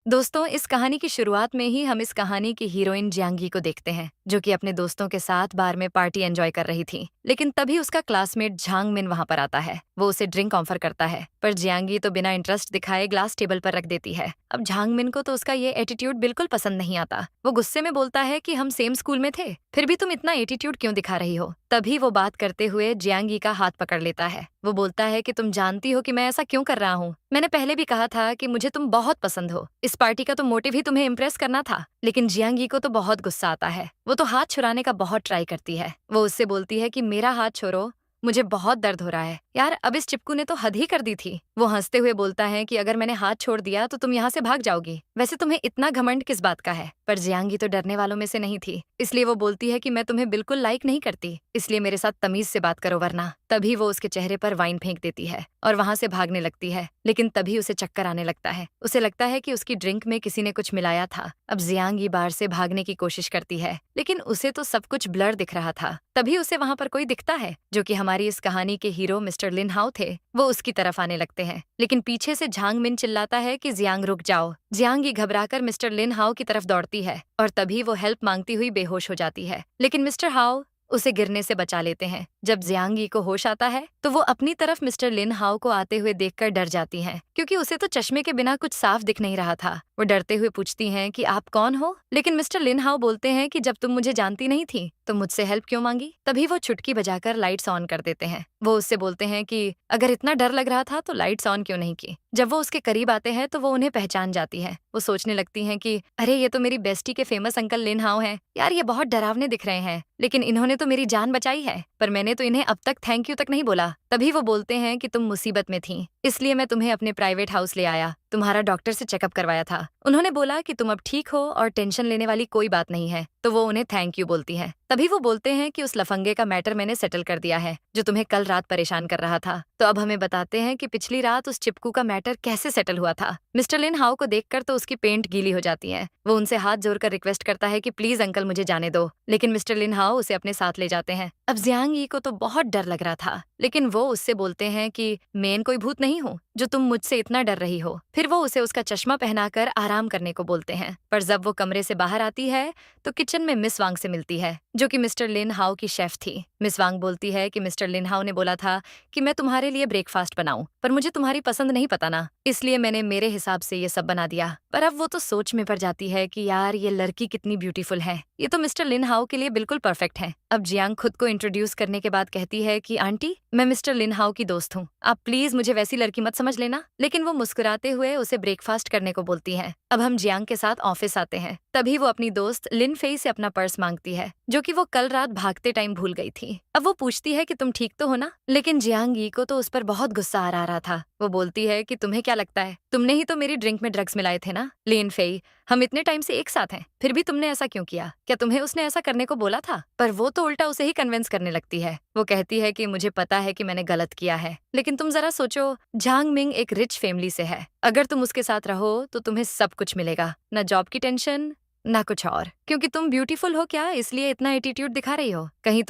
दोस्तों, इस कहानी की शुरुआत में ही हम इस कहानी की हीरोइन जियांगी को देखते हैं, जो कि अपने दोस्तों के साथ बार में पार्टी एंजॉय कर रही थी। लेकिन तभी उसका क्लासमेट झांग मिन वहां पर आता है। वो उसे ड्रिंक ऑफर करता है, पर जियांगी तो बिना इंटरेस्ट दिखाए ग्लास टेबल पर रख देती है। अब झांग मिन को तो उसका ये एटीट्यूड बिल्कुल पसंद नहीं आता। वो गुस्से में बोलता है कि हम सेम स्कूल में थे, फिर भी तुम इतना एटीट्यूड क्यों दिखा रही हो। तभी वो बात करते हुए जियांगी का हाथ पकड़ लेता है। वो बोलता है कि तुम जानती हो कि मैं ऐसा क्यों कर रहा हूँ। मैंने पहले भी कहा था कि मुझे तुम बहुत पसंद हो। इस पार्टी का तो मोटिव ही तुम्हें इम्प्रेस करना था। लेकिन जियांगी को तो बहुत गुस्सा आता है। वो तो हाथ छुड़ाने का बहुत ट्राई करती है। वो उससे बोलती है कि मेरा हाथ छोड़ो, मुझे बहुत दर्द हो रहा है। यार, अब इस चिपकू ने तो हद ही कर दी थी। वो हंसते हुए बोलता है कि अगर मैंने हाथ छोड़ दिया तो तुम यहाँ से भाग जाओगी। वैसे तुम्हें इतना घमंड किस बात का है। पर जियांगी तो डरने वालों में से नहीं थी, इसलिए वो बोलती है कि मैं तुम्हें बिल्कुल लाइक नहीं करती, इसलिए मेरे साथ तमीज से बात करो वरना। तभी वो उसके चेहरे पर वाइन फेंक देती है और वहां से भागने लगती है। लेकिन तभी उसे चक्कर आने लगता है। उसे लगता है कि उसकी ड्रिंक में किसी ने कुछ मिलाया था। अब जियांगी बार से भागने की कोशिश करती है, लेकिन उसे तो सब कुछ ब्लर दिख रहा था। तभी उसे वहां पर कोई दिखता है, जो कि हमारी इस कहानी के हीरो मिस्टर लिन हाओ थे। वो उसकी तरफ आने लगते हैं, लेकिन पीछे से झांग मिन चिल्लाता है कि जियांग रुक जाओ। जियांगी घबराकर मिस्टर लिन हाओ की तरफ दौड़ती है और तभी वो हेल्प मांगती हुई बेहोश हो जाती है। लेकिन मिस्टर हाओ उसे गिरने से बचा लेते हैं। जब जियांगी को होश आता है तो वो अपनी तरफ मिस्टर लिन हाओ को आते हुए देखकर डर जाती हैं, क्योंकि उसे तो चश्मे के बिना कुछ साफ दिख नहीं रहा था। वो डरते हुए पूछती हैं कि आप कौन हो। लेकिन मिस्टर लिन हाओ बोलते हैं कि जब तुम मुझे जानती नहीं थी तो मुझसे हेल्प क्यों मांगी। तभी वो चुटकी बजाकर लाइट्स ऑन कर देते हैं। वो उससे बोलते हैं कि अगर इतना डर लग रहा था तो लाइट्स ऑन क्यों नहीं की। जब वो उसके करीब आते हैं तो वो उन्हें पहचान जाती है। वो सोचने लगती हैं कि अरे, ये तो मेरी बेस्टी के फेमस अंकल लिन हाओ हैं। यार, ये बहुत डरावने दिख रहे हैं, लेकिन इन्होंने तो मेरी जान बचाई है, पर मैंने तो इन्हें अब तक थैंक यू तक नहीं बोला। तभी वो बोलते हैं कि तुम मुसीबत में थी, इसलिए मैं तुम्हें अपने प्राइवेट हाउस ले आया। तुम्हारा डॉक्टर से चेकअप करवाया था। उन्होंने बोला कि तुम अब ठीक हो और टेंशन लेने वाली कोई बात नहीं है। तो वो उन्हें थैंक यू बोलती है। तभी वो बोलते हैं कि उस लफंगे का मैटर मैंने सेटल कर दिया है, जो तुम्हें कल रात परेशान कर रहा था। तो अब हमें बताते हैं कि पिछली रात उस चिपकू का मैटर कैसे सेटल हुआ था। मिस्टर लिन हाओ को देखकर तो उसकी पेंट गीली हो जाती है। वो उनसे हाथ जोड़कर रिक्वेस्ट करता है कि प्लीज अंकल मुझे जाने दो, लेकिन मिस्टर लिन हाओ उसे अपने साथ ले जाते हैं। अब जियांगी को तो बहुत डर लग रहा था, लेकिन वो उससे बोलते हैं कि मैं कोई भूत नहीं हूँ जो तुम मुझसे इतना डर रही हो। फिर वो उसे उसका चश्मा पहनाकर आराम करने को बोलते हैं। पर जब वो कमरे से बाहर आती है तो किचन में मिस वांग से मिलती है, जो कि मिस्टर लिन हाओ की शेफ थी। मिस वांग बोलती है कि मिस्टर लिन हाओ ने बोला था कि मैं तुम्हारे लिए ब्रेकफास्ट बनाऊं, पर मुझे तुम्हारी पसंद नहीं पता ना, इसलिए मैंने मेरे हिसाब से ये सब बना दिया। पर अब वो तो सोच में पड़ जाती है कि यार, ये लड़की कितनी ब्यूटीफुल है। ये तो मिस्टर लिन हाओ के लिए बिल्कुल परफेक्ट है। अब जियांग खुद को इंट्रोड्यूस करने के बाद कहती है कि आंटी, मैं मिस्टर लिन हाओ की दोस्त हूँ, आप प्लीज मुझे वैसी लड़की मत समझ लेना। लेकिन वो मुस्कुराते हुए उसे ब्रेकफास्ट करने को बोलती है। अब हम जियांग के साथ ऑफिस आते हैं। तभी वो अपनी दोस्त लिन फेई से अपना पर्स मांगती है, जो कि वो कल रात भागते टाइम भूल गई थी। अब वो पूछती है कि तुम ठीक तो हो ना। लेकिन जियांगी को तो उस पर बहुत गुस्सा आ रहा था। वो बोलती है कि तुम्हें क्या लगता है, तुमने ही तो मेरी ड्रिंक में ड्रग्स मिलाए थे ना। लिन फेई, हम इतने टाइम से एक साथ हैं, फिर भी तुमने ऐसा क्यों किया। क्या तुम्हें उसने ऐसा करने को बोला था। पर वो तो उल्टा उसे ही कन्विंस करने लगती है। वो कहती है कि मुझे पता है कि मैंने गलत किया है, लेकिन तुम जरा सोचो, झांग मिंग एक रिच फैमिली से है। अगर तुम उसके साथ रहो तो तुम्हें सब कुछ मिलेगा, ना जॉब की टेंशन ना कुछ और। क्योंकि तुम ब्यूटीफुल हो क्या, इसलिए इतना एटीट्यूड दिखा रही हो। कहीं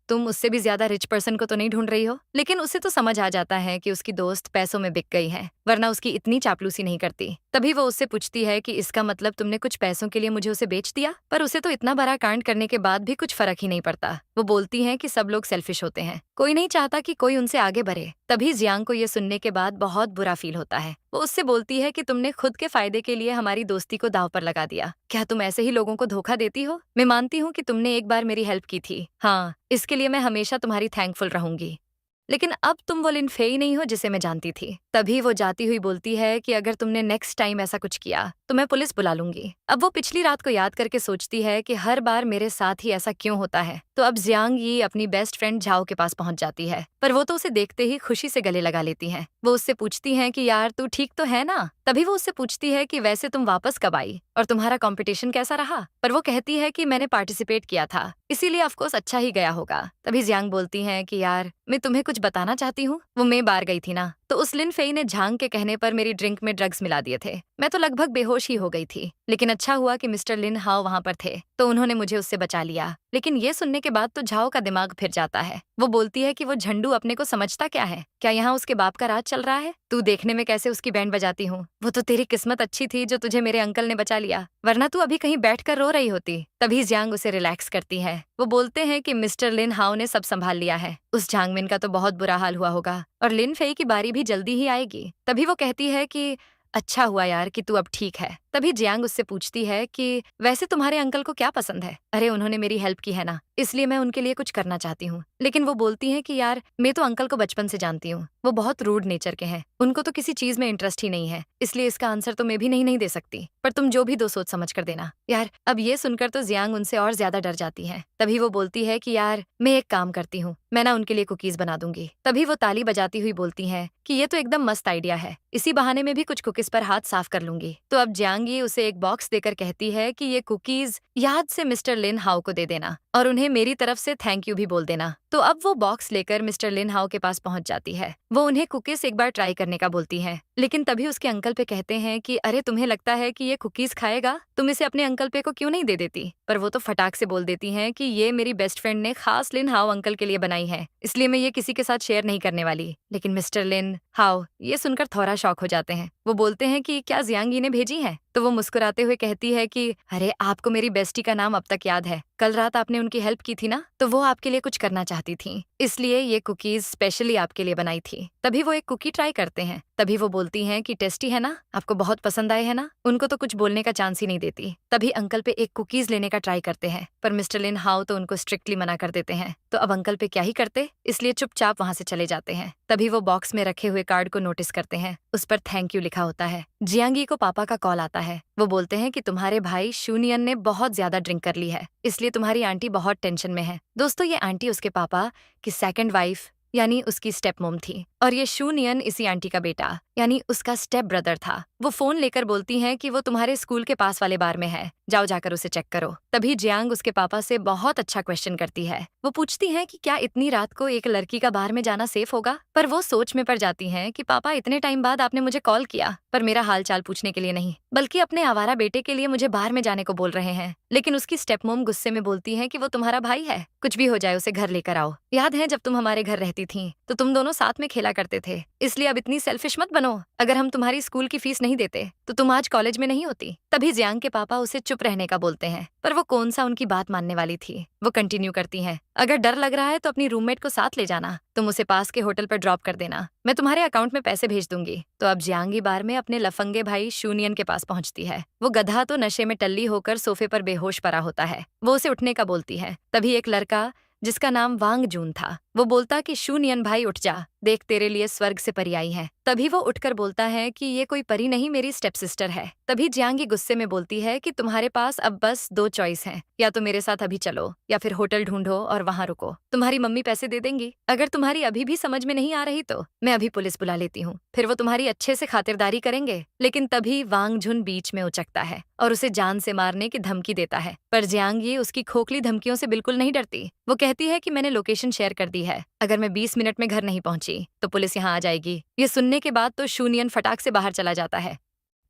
तुम उससे भी ज्यादा रिच पर्सन को तो नहीं ढूंढ रही हो। लेकिन उसे तो समझ आ जाता है कि उसकी दोस्त पैसों में बिक गई है, वरना उसकी इतनी चापलूसी नहीं करती। तभी वो उससे पूछती है कि इसका मतलब तुमने कुछ पैसों के लिए मुझे उसे बेच दिया। पर उसे तो इतना बड़ा कांड करने के बाद भी कुछ फर्क ही नहीं पड़ता। वो बोलती है कि सब लोग सेल्फिश होते हैं, कोई नहीं चाहता कि कोई उनसे आगे बढ़े। तभी जियांग को ये सुनने के बाद बहुत बुरा फील होता है। वो उससे बोलती है कि तुमने खुद के फायदे के लिए हमारी दोस्ती को दांव पर लगा दिया। क्या तुम ऐसे ही लोगों को धोखा देती हो। मैं मानती हूँ कि तुमने एक बार मेरी हेल्प की थी, हाँ, इसके लिए मैं हमेशा तुम्हारी थैंकफुल रहूंगी। लेकिन अब तुम वो लिन फेई नहीं हो जिसे मैं जानती थी। तभी वो जाती हुई बोलती है कि अगर तुमने नेक्स्ट टाइम ऐसा कुछ किया तो मैं पुलिस बुला लूंगी। अब वो पिछली रात को याद करके सोचती है कि हर बार मेरे साथ ही ऐसा क्यों होता है। तो अब जियांग यी अपनी बेस्ट फ्रेंड झाओ के पास पहुंच जाती है, पर वो तो उसे देखते ही खुशी से गले लगा लेती हैं। वो उससे पूछती हैं कि यार, तू ठीक तो है ना। तभी वो उससे पूछती है कि वैसे तुम वापस कब आई और तुम्हारा कंपटीशन कैसा रहा। पर वो कहती है कि मैंने पार्टिसिपेट किया था, इसीलिए ऑफकोर्स अच्छा ही गया होगा। तभी जियांग बोलती हैं कि यार, मैं तुम्हें कुछ बताना चाहती हूँ। वो मैं बार गई थी ना, तो उस लिन फेई ने झांग के कहने पर मेरी ड्रिंक में ड्रग्स मिला दिए थे। मैं तो लगभग बेहोश ही हो गई थी, लेकिन अच्छा हुआ कि मिस्टर लिन हाओ वहां पर थे, तो उन्होंने मुझे उससे बचा लिया। लेकिन ये सुनने के बाद तो झाओ का दिमाग फिर जाता है। वो बोलती है कि वो झंडू अपने को समझता क्या है, क्या यहाँ उसके बाप का राज चल रहा है? तू देखने में कैसे उसकी बैंड बजाती हूँ। वो तो तेरी किस्मत अच्छी थी जो तुझे मेरे अंकल ने बचा लिया, वरना तू अभी कहीं बैठकर रो रही होती। तभी जियांग उसे रिलैक्स करती है। वो बोलते हैं कि मिस्टर लिन हाओ ने सब संभाल लिया है। उस झांगमिन का तो बहुत बुरा हाल हुआ होगा और लिन फेई की बारी भी जल्दी ही आएगी। तभी वो कहती है कि अच्छा हुआ यार कि तू अब ठीक है। तभी जियांग उससे पूछती है कि वैसे तुम्हारे अंकल को क्या पसंद है? अरे उन्होंने मेरी हेल्प की है ना, इसलिए मैं उनके लिए कुछ करना चाहती हूँ। लेकिन वो बोलती है कि यार मैं तो अंकल को बचपन से जानती हूँ, वो बहुत रूड नेचर के हैं, उनको तो किसी चीज में इंटरेस्ट ही नहीं है, इसलिए इसका आंसर तो मैं भी नहीं दे सकती, पर तुम जो भी दो सोच समझ कर देना। यार अब ये सुनकर तो जियांग उनसे और ज्यादा डर जाती है। तभी वो बोलती है कि यार मैं एक काम करती हूँ, मैं ना उनके लिए कुकीज बना दूंगी। तभी वो ताली बजाती हुई बोलती है कि ये तो एकदम मस्त आइडिया है, इसी बहाने में भी कुछ कुकीज पर हाथ साफ कर लूंगी। तो अब जियांगी उसे एक बॉक्स देकर कहती है कि ये कुकीज याद से मिस्टर लिन हाओ को दे देना और उन्हें मेरी तरफ से थैंक यू भी बोल देना। तो अब वो बॉक्स लेकर मिस्टर लिन हाओ के पास पहुंच जाती है। वो उन्हें कुकीज एक बार ट्राई करने का बोलती है, लेकिन तभी उसके अंकल पे कहते हैं कि अरे तुम्हें लगता है कि ये कुकीज खाएगा, तुम इसे अपने अंकल पे को क्यों नहीं दे देती? पर वो तो फटाक से बोल देती हैं कि ये मेरी बेस्ट फ्रेंड ने खास लिन हाओ अंकल के लिए बनाई है, इसलिए मैं ये किसी के साथ शेयर नहीं करने वाली। लेकिन मिस्टर लिन हाओ ये सुनकर थोड़ा शॉक हो जाते हैं। वो बोलते हैं कि क्या जियांगी ने भेजी है? तो वो मुस्कुराते हुए कहती है कि अरे आपको मेरी बेस्टी का नाम अब तक याद है, कल रात आपने उनकी हेल्प की थी ना, तो वो आपके लिए कुछ करना चाहती थी, इसलिए ये कुकीज स्पेशली आपके लिए बनाई थी। तभी वो एक कुकी ट्राई करते हैं। तभी वो बोलती हैं कि टेस्टी है ना, आपको बहुत पसंद आए है ना। उनको तो कुछ बोलने का चांस ही नहीं देती। तभी अंकल पे एक कुकीज लेने का ट्राई करते हैं, पर मिस्टर लिन हाओ तो उनको स्ट्रिक्टली मना कर देते हैं। तो अब अंकल पे क्या ही करते, इसलिए चुपचाप वहां से चले जाते हैं। तभी वो बॉक्स में रखे हुए कार्ड को नोटिस करते हैं, उस पर थैंक यू लिखा होता है। जियांगी को पापा का कॉल आता है। वो बोलते हैं कि तुम्हारे भाई शूनियन ने बहुत ज्यादा ड्रिंक कर ली है, इसलिए तुम्हारी आंटी बहुत टेंशन में है। दोस्तों ये आंटी उसके पापा की सेकंड वाइफ यानी उसकी स्टेप मोम थी, और ये शूनियन इसी आंटी का बेटा यानी उसका स्टेप ब्रदर था। वो फोन लेकर बोलती हैं कि वो तुम्हारे स्कूल के पास वाले बार में है, जाओ जाकर उसे चेक करो। तभी जियांग उसके पापा से बहुत अच्छा क्वेश्चन करती है। वो पूछती है कि क्या इतनी रात को एक लड़की का बार में जाना सेफ होगा? पर वो सोच में पड़ जाती हैं कि पापा इतने टाइम बाद आपने मुझे कॉल किया, पर मेरा हाल चाल पूछने के लिए नहीं, बल्कि अपने आवारा बेटे के लिए मुझे बाहर में जाने को बोल रहे हैं। लेकिन उसकी स्टेप मोम गुस्से में बोलती है कि वो तुम्हारा भाई है, कुछ भी हो जाए उसे घर लेकर आओ। याद है जब तुम हमारे घर रहती थी तो तुम दोनों साथ में खेला करते थे, इसलिए अब इतनी सेल्फिश मत बनो। अगर हम तुम्हारी स्कूल की फीस नहीं देते तो तुम आज कॉलेज में नहीं होती। तभी जियांग के पापा उसे चुप रहने का बोलते हैं, पर वो कौन सा उनकी बात मानने वाली थी। वो कंटिन्यू करती हैं, अगर डर लग रहा है तो अपनी रूममेट को साथ ले जाना, तुम उसे पास के होटल पर ड्रॉप कर देना, मैं तुम्हारे अकाउंट में पैसे भेज दूंगी। तो अब जियांगी बार में अपने लफंगे भाई शूनियन के पास पहुंचती है। वो गधा तो नशे में टल्ली होकर सोफे पर बेहोश पड़ा होता है। वो उसे उठने का बोलती है। तभी एक लड़का जिसका नाम वांग जून था, वो बोलता कि शूनियन भाई उठ जा, देख तेरे लिए स्वर्ग से परी आई है। तभी वो उठकर बोलता है कि ये कोई परी नहीं, मेरी स्टेप सिस्टर है। तभी जियांगी गुस्से में बोलती है कि तुम्हारे पास अब बस दो चॉइस हैं, या तो मेरे साथ अभी चलो या फिर होटल ढूंढो और वहां रुको, तुम्हारी मम्मी पैसे दे देंगी। अगर तुम्हारी अभी भी समझ में नहीं आ रही तो मैं अभी पुलिस बुला लेती हूँ, फिर वो तुम्हारी अच्छे से खातिरदारी करेंगे। लेकिन तभी वांग झुन बीच में उचकता है और उसे जान से मारने की धमकी देता है, पर जियांगी उसकी खोखली धमकियों से बिल्कुल नहीं डरती। वो कहती है कि मैंने लोकेशन शेयर कर दी है, अगर मैं 20 मिनट में घर नहीं पहुंची तो पुलिस यहाँ आ जाएगी। ये सुनने के बाद तो शूनियन फटाक से बाहर चला जाता है,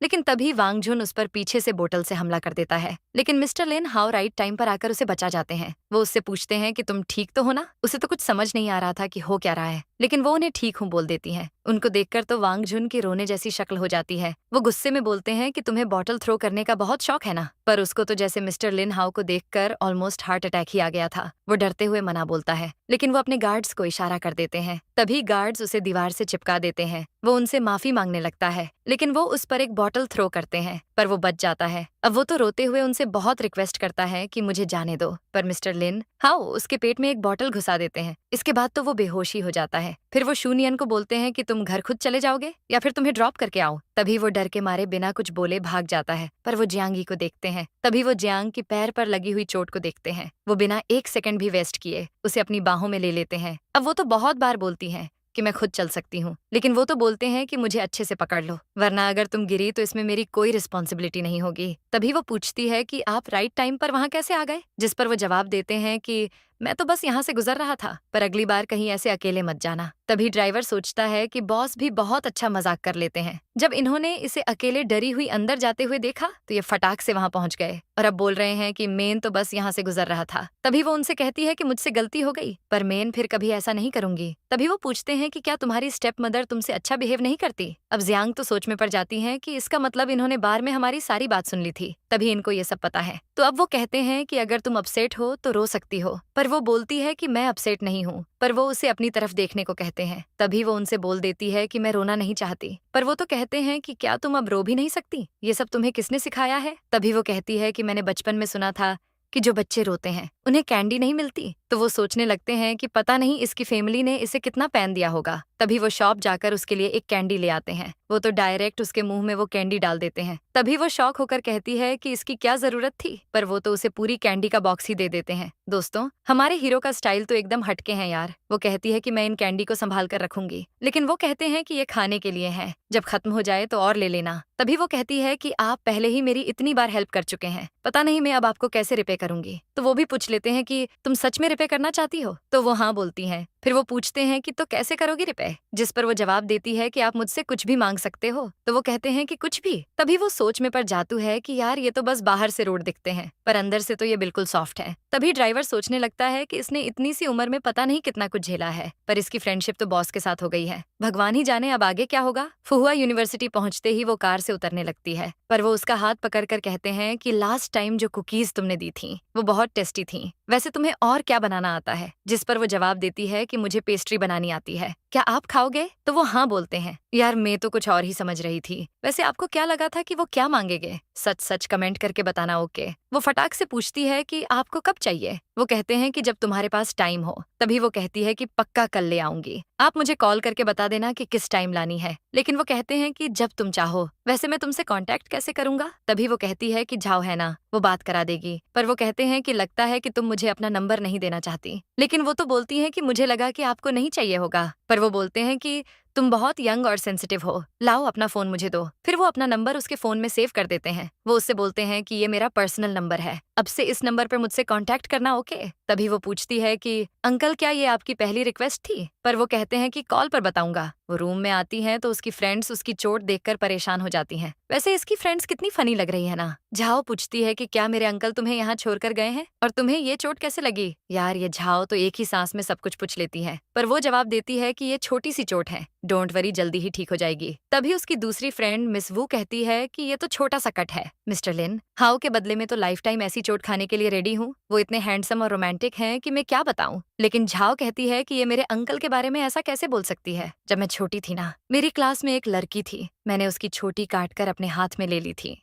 लेकिन तभी वांग झुन उस पर पीछे से बोतल से हमला कर देता है। लेकिन मिस्टर लिन हाओ राइट टाइम पर आकर उसे बचा जाते हैं। वो उससे पूछते हैं कि तुम ठीक तो हो ना? उसे तो कुछ समझ नहीं आ रहा था कि हो क्या रहा है, लेकिन वो उन्हें ठीक हूँ बोल देती हैं। उनको देखकर तो वांग झुन की रोने जैसी शक्ल हो जाती है। वो गुस्से में बोलते हैं कि तुम्हें बॉटल थ्रो करने का बहुत शौक है ना? पर उसको तो जैसे मिस्टर लिन हाओ को देखकर ऑलमोस्ट हार्ट अटैक ही आ गया था। वो डरते हुए मना बोलता है, लेकिन वो अपने गार्ड्स को इशारा कर देते हैं। तभी गार्ड्स उसे दीवार से चिपका देते हैं। वो उनसे माफी मांगने लगता है, लेकिन वो उस पर एक बॉटल थ्रो करते हैं, पर वो बच जाता है। अब वो तो रोते हुए उनसे बहुत रिक्वेस्ट करता है कि मुझे जाने दो, पर मिस्टर लिन हाओ उसके पेट में एक बॉटल घुसा देते हैं। इसके बाद तो वो बेहोश ही हो जाता है। फिर वो शूनियन को बोलते हैं कि तुम घर खुद चले जाओगे या फिर तुम्हें ड्रॉप करके आओ। तभी वो डर के मारे बिना कुछ बोले भाग जाता है, पर वो जियांगी को देखते हैं। तभी वो जियांग की पैर पर लगी हुई चोट को देखते हैं। वो बिना एक सेकंड भी वेस्ट किए उसे अपनी बाहों में ले लेते हैं। अब वो तो बहुत बार बोलती हैं कि मैं खुद चल सकती हूँ, लेकिन वो तो बोलते हैं कि मुझे अच्छे से पकड़ लो, वरना अगर तुम गिरी तो इसमें मेरी कोई रिस्पॉन्सिबिलिटी नहीं होगी। तभी वो पूछती है कि आप राइट टाइम पर वहां कैसे आ गए, जिस पर वो जवाब देते हैं कि मैं तो बस यहाँ से गुजर रहा था, पर अगली बार कहीं ऐसे अकेले मत जाना। तभी ड्राइवर सोचता है कि बॉस भी बहुत अच्छा मजाक कर लेते हैं। जब इन्होंने इसे अकेले डरी हुई अंदर जाते हुए देखा तो ये फटाक से वहां पहुंच गए और अब बोल रहे हैं कि मेन तो बस यहाँ से गुजर रहा था। तभी वो उनसे कहती है कि मुझसे गलती हो गई, पर मेन फिर कभी ऐसा नहीं करूंगी। तभी वो पूछते हैं कि क्या तुम्हारी स्टेप मदर तुमसे अच्छा बिहेव नहीं करती। अब जियांग तो सोच में पड़ जाती हैं कि इसका मतलब इन्होंने बार में हमारी सारी बात सुन ली थी, तभी इनको ये सब पता है। तो अब वो कहते हैं कि अगर तुम अपसेट हो तो रो सकती हो, पर वो बोलती है कि मैं अपसेट नहीं हूँ, पर वो उसे अपनी तरफ देखने को कहते हैं। तभी वो उनसे बोल देती है कि मैं रोना नहीं चाहती, पर वो तो कहते हैं कि क्या तुम अब रो भी नहीं सकती, ये सब तुम्हें किसने सिखाया है। तभी वो कहती है कि मैंने बचपन में सुना था कि जो बच्चे रोते हैं उन्हें कैंडी नहीं मिलती। तो वो सोचने लगते हैं कि पता नहीं इसकी फैमिली ने इसे कितना पैन दिया होगा। तभी वो शॉप जाकर उसके लिए एक कैंडी ले आते हैं। वो तो डायरेक्ट उसके मुंह में वो कैंडी डाल देते हैं। तभी वो शॉक होकर कहती है कि इसकी क्या जरूरत थी, पर वो तो उसे पूरी कैंडी का बॉक्स ही दे देते हैं। दोस्तों, हमारे हीरो का स्टाइल तो एकदम हटके हैं यार। वो कहती है कि मैं इन कैंडी को संभाल कर रखूंगी, लेकिन वो कहते हैं कि ये खाने के लिए है, जब खत्म हो जाए तो और ले लेना। तभी वो कहती है कि आप पहले ही मेरी इतनी बार हेल्प कर चुके हैं, पता नहीं मैं अब आपको कैसे रिपे करूंगी। तो वो भी पूछ लेते हैं कि तुम सच में रिपे करना चाहती हो। तो वो हाँ बोलती हैं। फिर वो पूछते हैं कि तो कैसे करोगी रिपे, जिस पर वो जवाब देती है कि आप मुझसे कुछ भी मांग सकते हो। तो वो कहते हैं कि कुछ भी। तभी वो सोच में पड़ जातू है कि यार ये तो बस बाहर से रोड दिखते हैं, पर अंदर से तो ये बिल्कुल सॉफ्ट है। तभी ड्राइवर सोचने लगता है कि इसने इतनी सी उम्र में पता नहीं कितना कुछ झेला है, पर इसकी फ्रेंडशिप तो बॉस के साथ हो गई है। भगवान ही जाने अब आगे क्या होगा। फुहुआ यूनिवर्सिटी पहुंचते ही वो कार से उतरने लगती है, पर वो उसका हाथ पकड़कर कहते हैं कि लास्ट टाइम जो कुकीज तुमने दी थी वो बहुत टेस्टी थी, वैसे तुम्हें और क्या बनाना आता है। जिस पर वो जवाब देती है कि मुझे पेस्ट्री बनानी आती है, क्या आप खाओगे। तो वो हाँ बोलते हैं। यार मैं तो कुछ और ही समझ रही थी, वैसे आपको क्या लगा था कि वो क्या मांगेंगे, सच सच कमेंट करके बताना। ओके। वो फटाक से पूछती है कि आपको कब चाहिए। वो कहते हैं कि जब तुम्हारे पास टाइम हो। तभी वो कहती है कि पक्का कल ले आऊंगी, आप मुझे कॉल करके बता देना कि किस टाइम लानी है। लेकिन वो कहते हैं कि जब तुम चाहो। वैसे मैं तुमसे कांटेक्ट कैसे करूंगा। तभी वो कहती है कि जाओ है ना, वो बात करा देगी। पर वो कहते हैं कि लगता है कि तुम मुझे अपना नंबर नहीं देना चाहती। लेकिन वो तो बोलती है कि मुझे लगा कि आपको नहीं चाहिए होगा। पर वो बोलते हैं कि तुम बहुत यंग और सेंसिटिव हो, लाओ अपना फोन मुझे दो। फिर वो अपना नंबर उसके फोन में सेव कर देते हैं। वो उससे बोलते हैं कि ये मेरा पर्सनल नंबर है, अब से इस नंबर पर मुझसे कांटेक्ट करना। ओके। तभी वो पूछती है कि अंकल क्या ये आपकी पहली रिक्वेस्ट थी। पर वो कहते हैं कि कॉल पर बताऊंगा। वो रूम में आती हैं तो उसकी फ्रेंड्स उसकी चोट देखकर परेशान हो जाती हैं। वैसे इसकी फ्रेंड्स कितनी फनी लग रही है ना। झाओ पूछती है कि क्या मेरे अंकल तुम्हें यहाँ छोड़कर गए हैं, और तुम्हें ये चोट कैसे लगी। यार ये झाओ तो एक ही सांस में सब कुछ पूछ लेती है, पर वो जवाब देती है कि ये छोटी सी चोट है, डोंट वरी जल्दी ही ठीक हो जाएगी। तभी उसकी दूसरी फ्रेंड मिस वू कहती है कि ये तो छोटा सा कट है मिस्टर लिन, हाउ के बदले में तो लाइफ टाइम ऐसी चोट खाने के लिए रेडी हूँ। वो इतने हैंडसम और रोमांटिक हैं कि मैं क्या बताऊं। लेकिन झाओ कहती है कि ये मेरे अंकल के बारे में ऐसा कैसे बोल सकती है। जब मैं छोटी थी ना, मेरी क्लास में एक लड़की थी, मैंने उसकी छोटी काट कर अपने हाथ में ले ली थी।